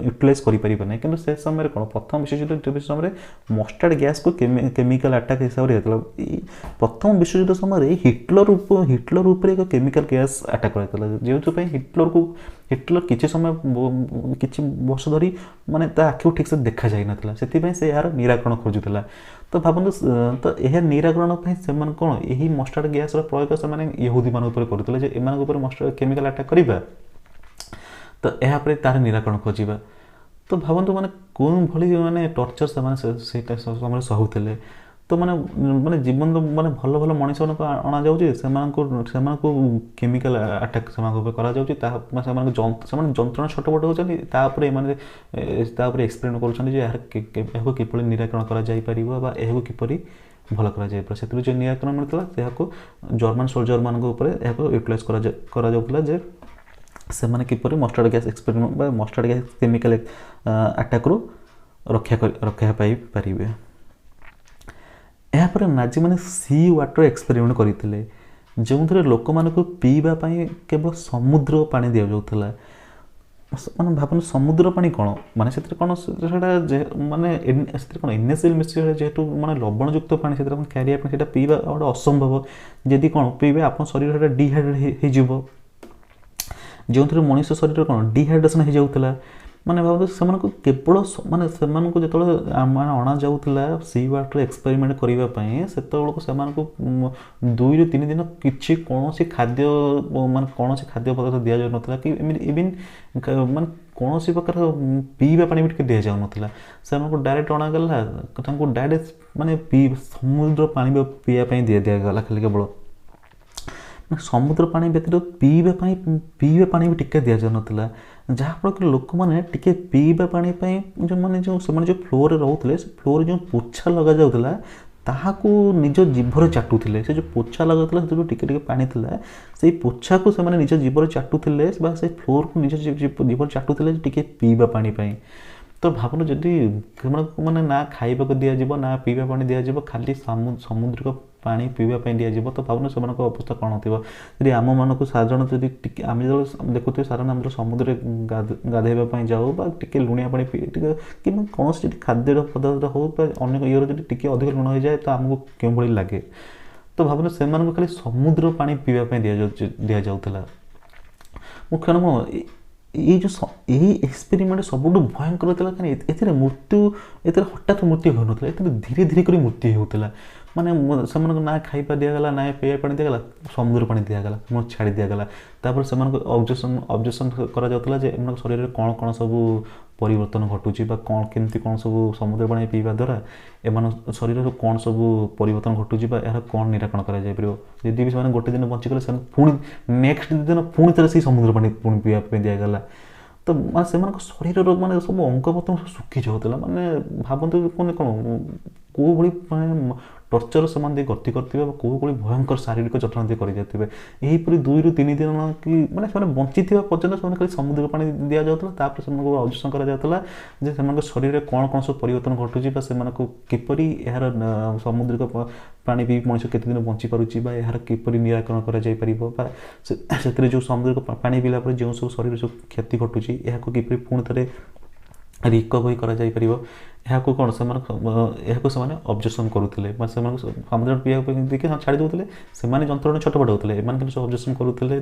यूटिलाइज करें ना कि से समय कौन प्रथम विश्वयुद्ध समय मस्टर्ड गैस को केमिकल अटैक हिसाब से प्रथम विश्वयुद्ध समय हिटलर उपर एक केमिकल गैस अटैक कराइला जो हिटलर किसी समय किसी वर्ष धरी माने आखि ठीक से देखा जाई नथिला से यार निराकरण खोजुला तो भावନ୍ତୁ तो यह निराकरण से कौन यही मस्टर्ड गैस प्रयोग से यहुदी मान करुले एम मस्टर्ड केमिकल अटैक करवा तो यह तार निराकरण खोजा तो भावନ୍ତୁ माने कौन भली माने टर्चर से समय सहुले तो माने माने जीवन माने भल भल मनीष अणा जाऊँ केमिकल अटैक से जंत्रणा छोट बट होती एक्सपेरिमेंट कर किपरि निराकरण कर किपरि भल कर जो निराकरण मिलता जर्मन सोल्जर मान यूटिलाइज कर से किपरि mustard gas experiment mustard gas chemical attack रु रक्षा पाई पारिबे। यापर नाजी मैंने सी वाटर एक्सपेरिमेंट करते जो लोक मान पीवा केवल समुद्र पानी दि जाऊला माने भावन समुद्र पानी कौन माने से कौन माने कौन एनएसएल मिश्र जेहेतु माने लवणयुक्त पानी से क्यारिया पीवा गोटे असंभव जदि कौन पीबे आप शरीर डिहाइड्रेट हो ଯେଉଁଥିରେ ମଣିଷ ଶରୀର କ'ଣ ଡିହାଇଡ୍ରେସନ୍ ହେଇଯାଉଥିଲା। ମାନେ ଭାବନ୍ତୁ ସେମାନଙ୍କୁ କେବଳ ମାନେ ସେମାନଙ୍କୁ ଯେତେବେଳେ ମାନେ ଅଣାଯାଉଥିଲା ସି ୱାଟର ଏକ୍ସପେରିମେଣ୍ଟ କରିବା ପାଇଁ, ସେତେବେଳକୁ ସେମାନଙ୍କୁ 2 ରୁ 3 ଦିନ କିଛି କୌଣସି ଖାଦ୍ୟ ମାନେ କୌଣସି ଖାଦ୍ୟ ପଦାର୍ଥ ଦିଆଯାଉନଥିଲା କି ଏମିତି ଇଭିନ୍ ମାନେ କୌଣସି ପ୍ରକାର ପିଇବା ପାଣି ବି ଟିକେ ଦିଆଯାଉନଥିଲା। ସେମାନଙ୍କୁ ଡାଇରେକ୍ଟ ଅଣାଗଲା, ତାଙ୍କୁ ଡାଇରେକ୍ଟ ମାନେ ସମୁଦ୍ର ପାଣି ପିଇବା ପାଇଁ ଦିଆଗଲା ଖାଲି କେବଳ। ସମୁଦ୍ର ପାଣି ବ୍ୟତୀତ ପିଇବା ପାଣି ବି ଟିକେ ଦିଆଯାଉନଥିଲା, ଯାହାଫଳରେ କି ଲୋକମାନେ ଟିକେ ପିଇବା ପାଣି ପାଇଁ ସେମାନେ ଯେଉଁ ଫ୍ଲୋରରେ ରହୁଥିଲେ, ସେ ଫ୍ଲୋରରେ ଯେଉଁ ପୋଛା ଲଗାଯାଉଥିଲା ତାହାକୁ ନିଜ ଜିଭରେ ଚାଟୁଥିଲେ। ସେ ଯେଉଁ ପୋଛା ଲଗାଉଥିଲା ସେଥିରେ ଯେଉଁ ଟିକେ ଟିକେ ପାଣି ଥିଲା, ସେଇ ପୋଛାକୁ ସେମାନେ ନିଜ ଜିଭରେ ଚାଟୁଥିଲେ ବା ସେ ଫ୍ଲୋରକୁ ନିଜ ଜିଭରେ ଚାଟୁଥିଲେ ଟିକେ ପିଇବା ପାଣି ପାଇଁ। ତ ଭାବନ୍ତୁ ଯଦି ସେମାନଙ୍କୁ ମାନେ ନା ଖାଇବାକୁ ଦିଆଯିବ ନା ପିଇବା ପାଣି ଦିଆଯିବ, ଖାଲି ସାମୁଦ୍ରିକ ପାଣି ପିଇବା ପାଇଁ ଦିଆଯିବ, ତ ଭାବନ୍ତୁ ସେମାନଙ୍କ ଅବସ୍ଥା କ'ଣ ଥିବ। ଯଦି ଆମମାନଙ୍କୁ ସାଧାରଣତଃ ଯଦି ଟିକେ ଆମେ ଯେତେବେଳେ ଦେଖୁଥିବେ ସାଧାରଣତଃ ଆମର ସମୁଦ୍ରରେ ଗାଧୋଇବା ପାଇଁ ଯାଉ ବା ଟିକେ ଲୁଣିଆ ପାଣି ଟିକେ କିମ୍ବା କୌଣସି ଯଦି ଖାଦ୍ୟର ପଦାର୍ଥ ହେଉ ବା ଅନେକ ଇଏର ଯଦି ଟିକେ ଅଧିକ ଲୁଣ ହୋଇଯାଏ ତ ଆମକୁ କେଉଁଭଳି ଲାଗେ। ତ ଭାବନ୍ତୁ ସେମାନଙ୍କୁ ଖାଲି ସମୁଦ୍ର ପାଣି ପିଇବା ପାଇଁ ଦିଆଯାଉଥିଲା। ମୁଖ୍ୟ ନୁହଁ ଏହି ଏକ୍ସପେରିମେଣ୍ଟ ସବୁଠୁ ଭୟଙ୍କର ଥିଲା, କାରଣ ଏଥିରେ ହଠାତ୍ ମୃତ୍ୟୁ ହେଉନଥିଲା, ଏଥିରେ ଧୀରେ ଧୀରେ କରି ମୃତ୍ୟୁ ହେଉଥିଲା। ମାନେ ସେମାନଙ୍କୁ ନା ଖାଇବା ଦିଆଗଲା, ନା ପିଇବା ପାଣି ଦିଆଗଲା, ସମୁଦ୍ର ପାଣି ଦିଆଗଲା, ଛାଡ଼ି ଦିଆଗଲା। ତାପରେ ସେମାନଙ୍କୁ ଅବଜେକ୍ସନ୍ କରାଯାଉଥିଲା ଯେ ଏମାନଙ୍କ ଶରୀରରେ କ'ଣ କ'ଣ ସବୁ ପରିବର୍ତ୍ତନ ଘଟୁଛି ବା କେମିତି କ'ଣ ସବୁ ସମୁଦ୍ର ପାଣି ପିଇବା ଦ୍ୱାରା ଏମାନଙ୍କ ଶରୀରରେ କ'ଣ ସବୁ ପରିବର୍ତ୍ତନ ଘଟୁଛି ବା ଏହାର କ'ଣ ନିରାକରଣ କରାଯାଇପାରିବ। ଯଦି ବି ସେମାନେ ଗୋଟେ ଦିନ ବଞ୍ଚିଗଲେ, ସେମାନେ ପୁଣି ନେକ୍ସଟ ଦିନ ପୁଣି ଥରେ ସେଇ ସମୁଦ୍ର ପାଣି ପୁଣି ପିଇବା ପାଇଁ ଦିଆଗଲା। ତ ମାନେ ସେମାନଙ୍କ ଶରୀରର ମାନେ ସବୁ ଅଙ୍ଗ ପ୍ରତ୍ୟଙ୍ଗ ଶୁଖି ଯାଉଥିଲା। ମାନେ ଭାବନ୍ତୁ ମାନେ କ'ଣ କେଉଁଭଳି ମାନେ ଟର୍ଚର ସେମାନେ ଦେଇ ଗତି କରିଥିବେ ବା କେଉଁଭଳି ଭୟଙ୍କର ଶାରୀରିକ ଯତ୍ନ ଦେଇ କରିଯାଇଥିବେ। ଏହିପରି 2 ରୁ 3 ଦିନ କି ମାନେ ସେମାନେ ବଞ୍ଚିଥିବା ପର୍ଯ୍ୟନ୍ତ ସେମାନେ ଖାଲି ସମୁଦ୍ର ପାଣି ଦିଆଯାଉଥିଲା। ତାପରେ ସେମାନଙ୍କୁ ଅବଜେକ୍ସନ୍ କରାଯାଉଥିଲା ଯେ ସେମାନଙ୍କ ଶରୀରରେ କ'ଣ କ'ଣ ସବୁ ପରିବର୍ତ୍ତନ ଘଟୁଛି ବା ସେମାନଙ୍କୁ କିପରି ଏହାର ସାମୁଦ୍ରିକ ପାଣି ପିଇ ମଣିଷ କେତେ ଦିନ ବଞ୍ଚିପାରୁଛି ବା ଏହାର କିପରି ନିରାକରଣ କରାଯାଇପାରିବ ବା ସେଥିରେ ଯେଉଁ ସାମୁଦ୍ରିକ ପାଣି ପିଇଲା ପରେ ଯେଉଁ ସବୁ ଶରୀରରେ ସବୁ କ୍ଷତି ଘଟୁଛି ଏହାକୁ କିପରି ପୁଣି ଥରେ ରିକଭରି କରାଯାଇପାରିବ, ଏହାକୁ ସେମାନେ ଅବଜେକ୍ସନ୍ କରୁଥିଲେ। ମାନେ ସେମାନଙ୍କୁ ସମୁଦ୍ର ପିଇବା ପାଇଁ ଦେଇକି ଛାଡ଼ି ଦେଉଥିଲେ, ସେମାନେ ଯନ୍ତ୍ରଣା ଛୋଟ ପଡ଼ାଉଥିଲେ, ଏମାନେ କିନ୍ତୁ ସବୁ ଅବଜେକ୍ସନ୍ କରୁଥିଲେ।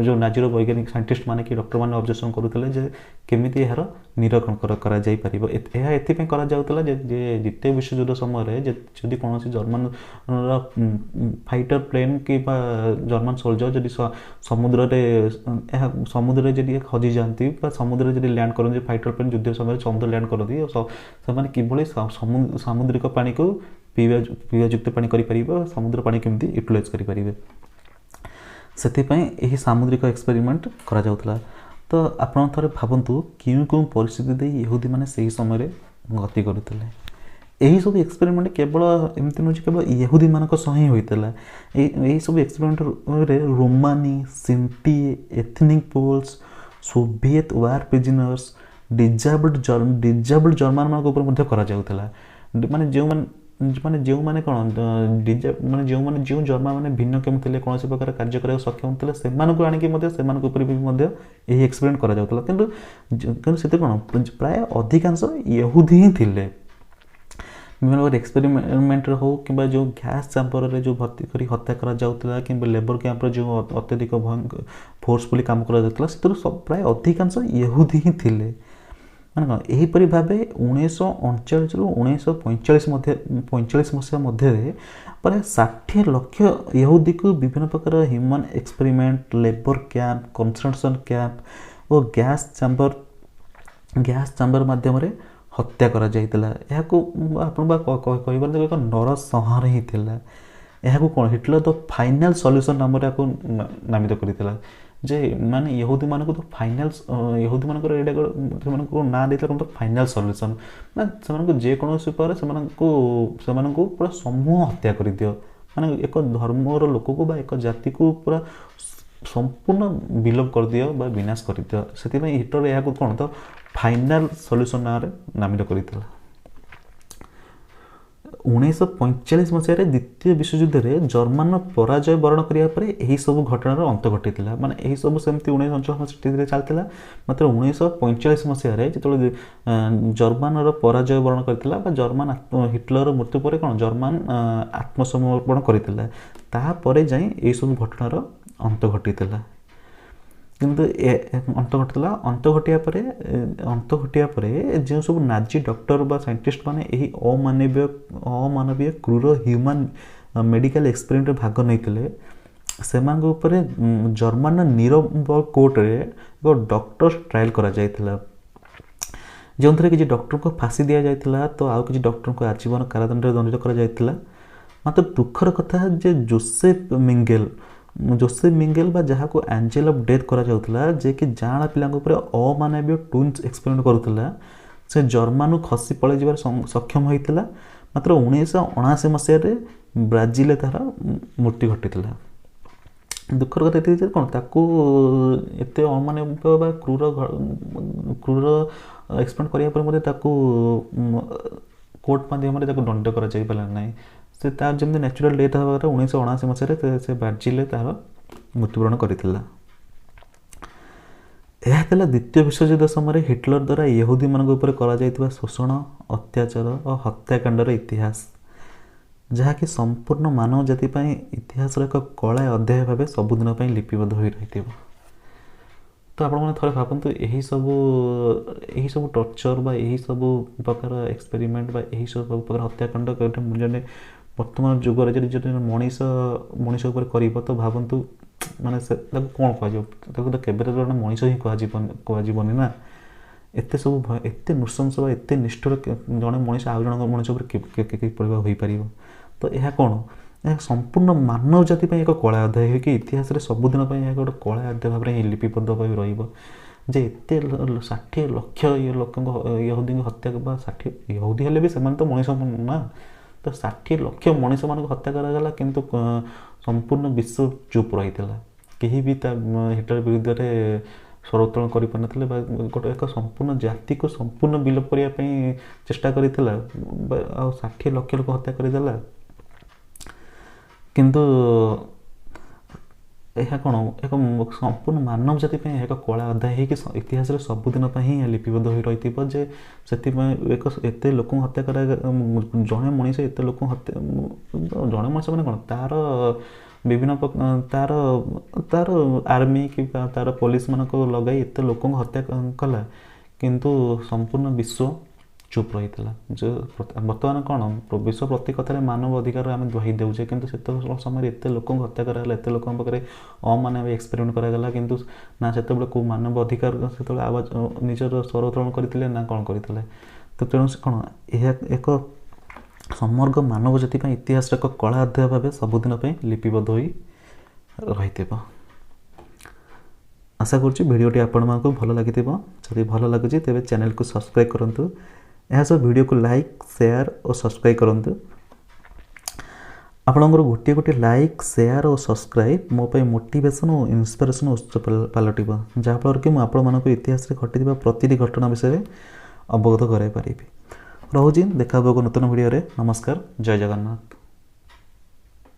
ଯେଉଁ ନାଜିର ବୈଜ୍ଞାନିକ ସାଇଣ୍ଟିଷ୍ଟ ମାନେ କି ଡକ୍ଟରମାନେ ଅବଜେକ୍ସନ୍ କରୁଥିଲେ ଯେ କେମିତି ଏହାର ନିରାକରଣ କରାଯାଇପାରିବ। ଏହା ଏଥିପାଇଁ କରାଯାଉଥିଲା ଯେ ଦ୍ୱିତୀୟ ବିଶ୍ୱଯୁଦ୍ଧ ସମୟରେ ଯଦି କୌଣସି ଜର୍ମାନର ଫାଇଟର ପ୍ଲେନ୍ କିମ୍ବା ଜର୍ମାନ ସୋଲଜର ଯଦି ସମୁଦ୍ରରେ ଯଦି ହଜିଯାଆନ୍ତି ବା ସମୁଦ୍ରରେ ଯଦି ଲ୍ୟାଣ୍ଡ କରନ୍ତି, ଫାଇଟର ପ୍ଲେନ୍ ଯୁଦ୍ଧ ସମୟରେ ସମୁଦ୍ର ଲ୍ୟାଣ୍ଡ କରନ୍ତି, ସେମାନେ କିଭଳି ସାମୁଦ୍ରିକ ପାଣିକୁ ପିଇବା ଯୁକ୍ତ ପାଣି କରିପାରିବେ, ସମୁଦ୍ର ପାଣି କେମିତି ୟୁଟିଲାଇଜ୍ କରିପାରିବେ, ସେଥିପାଇଁ ଏହି ସାମୁଦ୍ରିକ ଏକ୍ସପେରିମେଣ୍ଟ କରାଯାଉଥିଲା। ତ ଆପଣ ଥରେ ଭାବନ୍ତୁ କେଉଁ ପରିସ୍ଥିତି ଦେଇ ଇହୁଦୀମାନେ ସେହି ସମୟରେ ଗତି କରୁଥିଲେ। ଏହିସବୁ ଏକ୍ସପେରିମେଣ୍ଟ କେବଳ ଏମିତି ନୁହେଁ ଯେ କେବଳ ଇହୁଦୀମାନଙ୍କ ସହ ହିଁ ହୋଇଥିଲା। ଏହିସବୁ ଏକ୍ସପେରିମେଣ୍ଟରେ Romani, Sinti, ethnic Poles, Soviet war prisoners, disabled ଜର୍ମାନମାନଙ୍କ ଉପରେ ମଧ୍ୟ କରାଯାଉଥିଲା। ଯେଉଁମାନେ କ'ଣ ଯେଉଁ ଜର୍ମାନମାନେ ଭିନ୍ନକ୍ଷମ ଥିଲେ, କୌଣସି ପ୍ରକାର କାର୍ଯ୍ୟ କରିବାକୁ ସକ୍ଷମ ଥିଲେ, ସେମାନଙ୍କୁ ଆଣିକି ମଧ୍ୟ ସେମାନଙ୍କ ଉପରେ ବି ମଧ୍ୟ ଏହି ଏକ୍ସପେରିମେଣ୍ଟ କରାଯାଉଥିଲା। କିନ୍ତୁ ସେଥିରେ କ'ଣ ପ୍ରାୟ ଅଧିକାଂଶ ଇହୁଦୀ ହିଁ ଥିଲେ। ବିଭିନ୍ନ ପ୍ରକାର ଏକ୍ସପେରିମେଣ୍ଟରେ ହେଉ କିମ୍ବା ଯେଉଁ ଗ୍ୟାସ୍ ଚାମ୍ବରରେ ଯେଉଁ ଭର୍ତ୍ତି କରି ହତ୍ୟା କରାଯାଉଥିଲା କିମ୍ବା ଲେବର କ୍ୟାମ୍ପରେ ଯେଉଁ ଅତ୍ୟଧିକ ଫୋର୍ସଫୁଲି କାମ କରାଯାଉଥିଲା, ସେଥିରୁ ପ୍ରାୟ ଅଧିକାଂଶ ଇହୁଦୀ ହିଁ ଥିଲେ। ମାନେ କ'ଣ ଏହିପରି ଭାବେ 1939ରୁ 1945 ମସିହା ମଧ୍ୟରେ ପ୍ରାୟ 60 ଲକ୍ଷ ଇହୁଦୀକୁ ବିଭିନ୍ନ ପ୍ରକାର human experiment, labour camp, concentration camp ଓ ଗ୍ୟାସ୍ ଚାମ୍ବର ମାଧ୍ୟମରେ ହତ୍ୟା କରାଯାଇଥିଲା। ଏହାକୁ ଆପଣ କହିବାର ଏକ ନରସଂହାର ହିଁ ଥିଲା। ଏହାକୁ କ'ଣ ହିଟଲର ଦ ଫାଇନାଲ୍ ସଲ୍ୟୁସନ୍ ନାମରେ ଏହାକୁ ନାମିତ କରିଥିଲା ଯେ ମାନେ ଇହୁଦୀମାନଙ୍କର ଏଇଟା ସେମାନଙ୍କୁ ନାଁ ଦେଇଥିଲା କ'ଣ, ଫାଇନାଲ୍ ସଲ୍ୟୁସନ୍। ମାନେ ସେମାନଙ୍କୁ ଯେକୌଣସି ଉପାୟରେ ସେମାନଙ୍କୁ ପୁରା ସମୂହ ହତ୍ୟା କରିଦିଅ, ମାନେ ଏକ ଧର୍ମର ଲୋକକୁ ବା ଏକ ଜାତିକୁ ପୁରା ସମ୍ପୂର୍ଣ୍ଣ ବିଲୋପ କରିଦିଅ ବା ବିନାଶ କରିଦିଅ। ସେଥିପାଇଁ ହିଟଲର ଏହାକୁ କ'ଣ ତ ଫାଇନାଲ୍ ସଲ୍ୟୁସନ୍ ନାଁରେ ନାମିତ କରିଥିଲା। 1945 ମସିହାରେ ଦ୍ୱିତୀୟ ବିଶ୍ୱଯୁଦ୍ଧରେ ଜର୍ମାନର ପରାଜୟ ବରଣ କରିବା ପରେ ଏହିସବୁ ଘଟଣାର ଅନ୍ତ ଘଟିଥିଲା। ମାନେ ଏହିସବୁ ସେମିତି 1939 ଚାଲିଥିଲା, ମାତ୍ର 1945 ମସିହାରେ ଯେତେବେଳେ ଜର୍ମାନର ପରାଜୟ ବରଣ କରିଥିଲା ବା ହିଟଲର ମୃତ୍ୟୁ ପରେ କ'ଣ ଜର୍ମାନ ଆତ୍ମସମର୍ପଣ କରିଥିଲା, ତାପରେ ଯାଇ ଏହିସବୁ ଘଟଣାର ଅନ୍ତ ଘଟିଥିଲା। କିନ୍ତୁ ଅନ୍ତ ଘଟିଥିଲା। ଅନ୍ତ ଘଟିବା ପରେ ଯେଉଁ ସବୁ ନାଜି ଡକ୍ଟର ବା ସାଇଣ୍ଟିଷ୍ଟ ମାନେ ଏହି ଅମାନବୀୟ କ୍ରୂର ହ୍ୟୁମାନ୍ ମେଡ଼ିକାଲ ଏକ୍ସପେରିମେଣ୍ଟରେ ଭାଗ ନେଇଥିଲେ, ସେମାନଙ୍କ ଉପରେ ଜର୍ମାନର ନିରମ୍ବର୍ଗ କୋର୍ଟରେ ଏକ ଡକ୍ଟର ଟ୍ରାଏଲ୍ କରାଯାଇଥିଲା, ଯେଉଁଥିରେ କିଛି ଡକ୍ଟରଙ୍କୁ ଫାଶୀ ଦିଆଯାଇଥିଲା ତ ଆଉ କିଛି ଡକ୍ଟରଙ୍କୁ ଆଜୀବନ କାରାଦଣ୍ଡରେ ଦଣ୍ଡିତ କରାଯାଇଥିଲା। ମାତ୍ର ଦୁଃଖର କଥା ଯେ ଜୋସେଫ ମିଙ୍ଗେଲ ବା ଯାହାକୁ ଆଞ୍ଜେଲ ଅଫ୍ ଡେଥ୍ କରାଯାଉଥିଲା, ଯିଏକି ଯାଆଁଳା ପିଲାଙ୍କ ଉପରେ ଅମାନବୀୟ ଟୁଇନ୍ସ ଏକ୍ସପେରିମେଣ୍ଟ କରୁଥିଲା, ସେ ଜର୍ମାନରୁ ଖସି ପଳାଇଯିବାରେ ସକ୍ଷମ ହୋଇଥିଲା। ମାତ୍ର 1979 ମସିହାରେ ବ୍ରାଜିଲରେ ତାହାର ମୃତ୍ୟୁ ଘଟିଥିଲା। ଦୁଃଖର କଥା ଏତିକି ଯେ କ'ଣ, ତାକୁ ଏତେ ଅମାନବୀୟ ବା କ୍ରୂର ଏକ୍ସପେରିମେଣ୍ଟ କରିବା ପରେ ମଧ୍ୟ ତାକୁ କୋର୍ଟ ମାଧ୍ୟମରେ ତାକୁ ଦଣ୍ଡିତ କରାଯାଇପାରିଲା ନାହିଁ। ସେ ତାର ଯେମିତି ନ୍ୟାଚୁରାଲ ଡେଥ୍ ହେବା କଥା 1979 ମସିହାରେ ସେ ବ୍ରାଜିଲରେ ତାହାର ମୃତ୍ୟୁବରଣ କରିଥିଲା। ଏହା ଥିଲା ଦ୍ୱିତୀୟ ବିଶ୍ୱଯୁଦ୍ଧ ସମୟରେ ହିଟଲର ଦ୍ୱାରା ୟହୁଦୀମାନଙ୍କ ଉପରେ କରାଯାଇଥିବା ଶୋଷଣ, ଅତ୍ୟାଚାର ଓ ହତ୍ୟାକାଣ୍ଡର ଇତିହାସ, ଯାହାକି ସମ୍ପୂର୍ଣ୍ଣ ମାନବ ଜାତି ପାଇଁ ଇତିହାସର ଏକ କଳା ଅଧ୍ୟାୟ ଭାବେ ସବୁଦିନ ପାଇଁ ଲିପିବଦ୍ଧ ହୋଇ ରହିଥିବ। ତ ଆପଣମାନେ ଥରେ ଭାବନ୍ତୁ, ଏହିସବୁ ଟର୍ଚର ବା ଏହିସବୁ ପ୍ରକାର ଏକ୍ସପେରିମେଣ୍ଟ ବା ଏହିସବୁ ପ୍ରକାର ହତ୍ୟାକାଣ୍ଡ ଜଣେ ବର୍ତ୍ତମାନ ଯୁଗରେ ଯଦି ମଣିଷ ଉପରେ କରିବ, ତ ଭାବନ୍ତୁ ମାନେ ସେ ତାକୁ କ'ଣ କୁହାଯିବ? ତାକୁ ତ କେବେ ତ ଜଣେ ମଣିଷ ହିଁ କୁହାଯିବନି ନା। ଏତେ ନୃଶଂସ ବା ଏତେ ନିଷ୍ଠୁର ଜଣେ ମଣିଷ ଆଉ ଜଣଙ୍କ ମଣିଷ ଉପରେ କିପରି ହୋଇପାରିବ? ତ ଏହା କ'ଣ? ଏହା ସମ୍ପୂର୍ଣ୍ଣ ମାନବ ଜାତି ପାଇଁ ଏକ କଳା ଅଧ୍ୟାୟ ହୋଇକି ଇତିହାସରେ ସବୁଦିନ ପାଇଁ ଏହା ଗୋଟେ କଳା ଅଧ୍ୟାୟ ଭାବରେ ହିଁ ଲିପିବଦ୍ଧ ହୋଇ ରହିବ। ଯେ ଏତେ 60 ଲକ୍ଷ ଲୋକଙ୍କ ୟହୁଦୀଙ୍କୁ ହତ୍ୟା ବା 60 ୟହୁଦୀ ହେଲେ ବି ସେମାନେ ତ ମଣିଷ ନା, ତ 60 ଲକ୍ଷ ମଣିଷମାନଙ୍କୁ ହତ୍ୟା କରାଗଲା, କିନ୍ତୁ ସମ୍ପୂର୍ଣ୍ଣ ବିଶ୍ୱ ଚୁପ୍ ରହିଥିଲା। କେହି ବି ତା ହିଟଲର ବିରୁଦ୍ଧରେ ସ୍ୱର ଉତ୍ତୋଳନ କରିପାରିନଥିଲେ ବା ଏକ ସମ୍ପୂର୍ଣ୍ଣ ଜାତିକୁ ସମ୍ପୂର୍ଣ୍ଣ ବିଲୋପ କରିବା ପାଇଁ ଚେଷ୍ଟା କରିଥିଲା, ଆଉ 60 ଲକ୍ଷ ଲୋକ ହତ୍ୟା କରିଦେଲା। କିନ୍ତୁ ଏହା କ'ଣ ଏକ ସମ୍ପୂର୍ଣ୍ଣ ମାନବ ଜାତି ପାଇଁ ଏକ କଳା ଅଧ୍ୟାୟ ହେଇକି ଇତିହାସରେ ସବୁଦିନ ପାଇଁ ହିଁ ଲିପିବଦ୍ଧ ହୋଇ ରହିଥିବ। ଯେ ସେଥିପାଇଁ ଏତେ ଲୋକଙ୍କୁ ହତ୍ୟା ଜଣେ ମଣିଷ ଏତେ ଲୋକଙ୍କୁ ଜଣେ ମଣିଷ ମାନେ କ'ଣ, ତାର ବିଭିନ୍ନ ତାର ଆର୍ମି କିମ୍ବା ତାର ପୋଲିସ ମାନଙ୍କୁ ଲଗାଇ ଏତେ ଲୋକଙ୍କୁ ହତ୍ୟା କଲା, କିନ୍ତୁ ସମ୍ପୂର୍ଣ୍ଣ ବିଶ୍ୱ ଚୁପ୍ ରହିଥିଲା। ଯେ ବର୍ତ୍ତମାନ କ'ଣ, ବିଶ୍ୱ ପ୍ରତି କଥାରେ ମାନବ ଅଧିକାର ଆମେ ଦୋହାଇ ଦେଉଛେ, କିନ୍ତୁ ସେତେବେଳେ ସମୟରେ ଏତେ ଲୋକଙ୍କୁ ହତ୍ୟା କରାଗଲା, ଏତେ ଲୋକଙ୍କ ପାଖରେ ଅମାନବୀୟ ଏକ୍ସପେରିମେଣ୍ଟ କରାଗଲା, କିନ୍ତୁ ନା ସେତେବେଳେ କେଉଁ ମାନବ ଅଧିକାର ସେତେବେଳେ ଆବାଜ ନିଜର ସ୍ୱର ଉତ୍ତୋଳନ କରିଥିଲେ ନା କ'ଣ କରିଥିଲେ। ତ ତେଣୁ କ'ଣ, ଏହା ଏକ ସମଗ୍ର ମାନବ ଜାତି ପାଇଁ ଇତିହାସର ଏକ କଳା ଅଧ୍ୟାୟ ଭାବେ ସବୁଦିନ ପାଇଁ ଲିପିବଦ୍ଧ ହୋଇ ରହିଥିବ। ଆଶା କରୁଛି ଭିଡ଼ିଓଟି ଆପଣମାନଙ୍କୁ ଭଲ ଲାଗିଥିବ। ଯଦି ଭଲ ଲାଗୁଛି ତେବେ ଚ୍ୟାନେଲକୁ ସବସ୍କ୍ରାଇବ୍ କରନ୍ତୁ। ଏହା ସହ ଭିଡ଼ିଓକୁ ଲାଇକ୍, ସେୟାର ଓ ସବସ୍କ୍ରାଇବ୍ କରନ୍ତୁ। ଆପଣଙ୍କର ଗୋଟିଏ ଲାଇକ୍, ସେୟାର ଓ ସବସ୍କ୍ରାଇବ୍ ମୋ ପାଇଁ ମୋଟିଭେସନ୍ ଓ ଇନ୍ସପିରେସନ୍ ଉତ୍ସ ପାଲଟିବ, ଯାହାଫଳରେ କି ମୁଁ ଆପଣମାନଙ୍କୁ ଇତିହାସରେ ଘଟିଥିବା ପ୍ରତିଟି ଘଟଣା ବିଷୟରେ ଅବଗତ କରାଇପାରିବି। ରହୁଛି, ଦେଖା ହେବ ଏକ ନୂତନ ଭିଡ଼ିଓରେ। ନମସ୍କାର, ଜୟ ଜଗନ୍ନାଥ।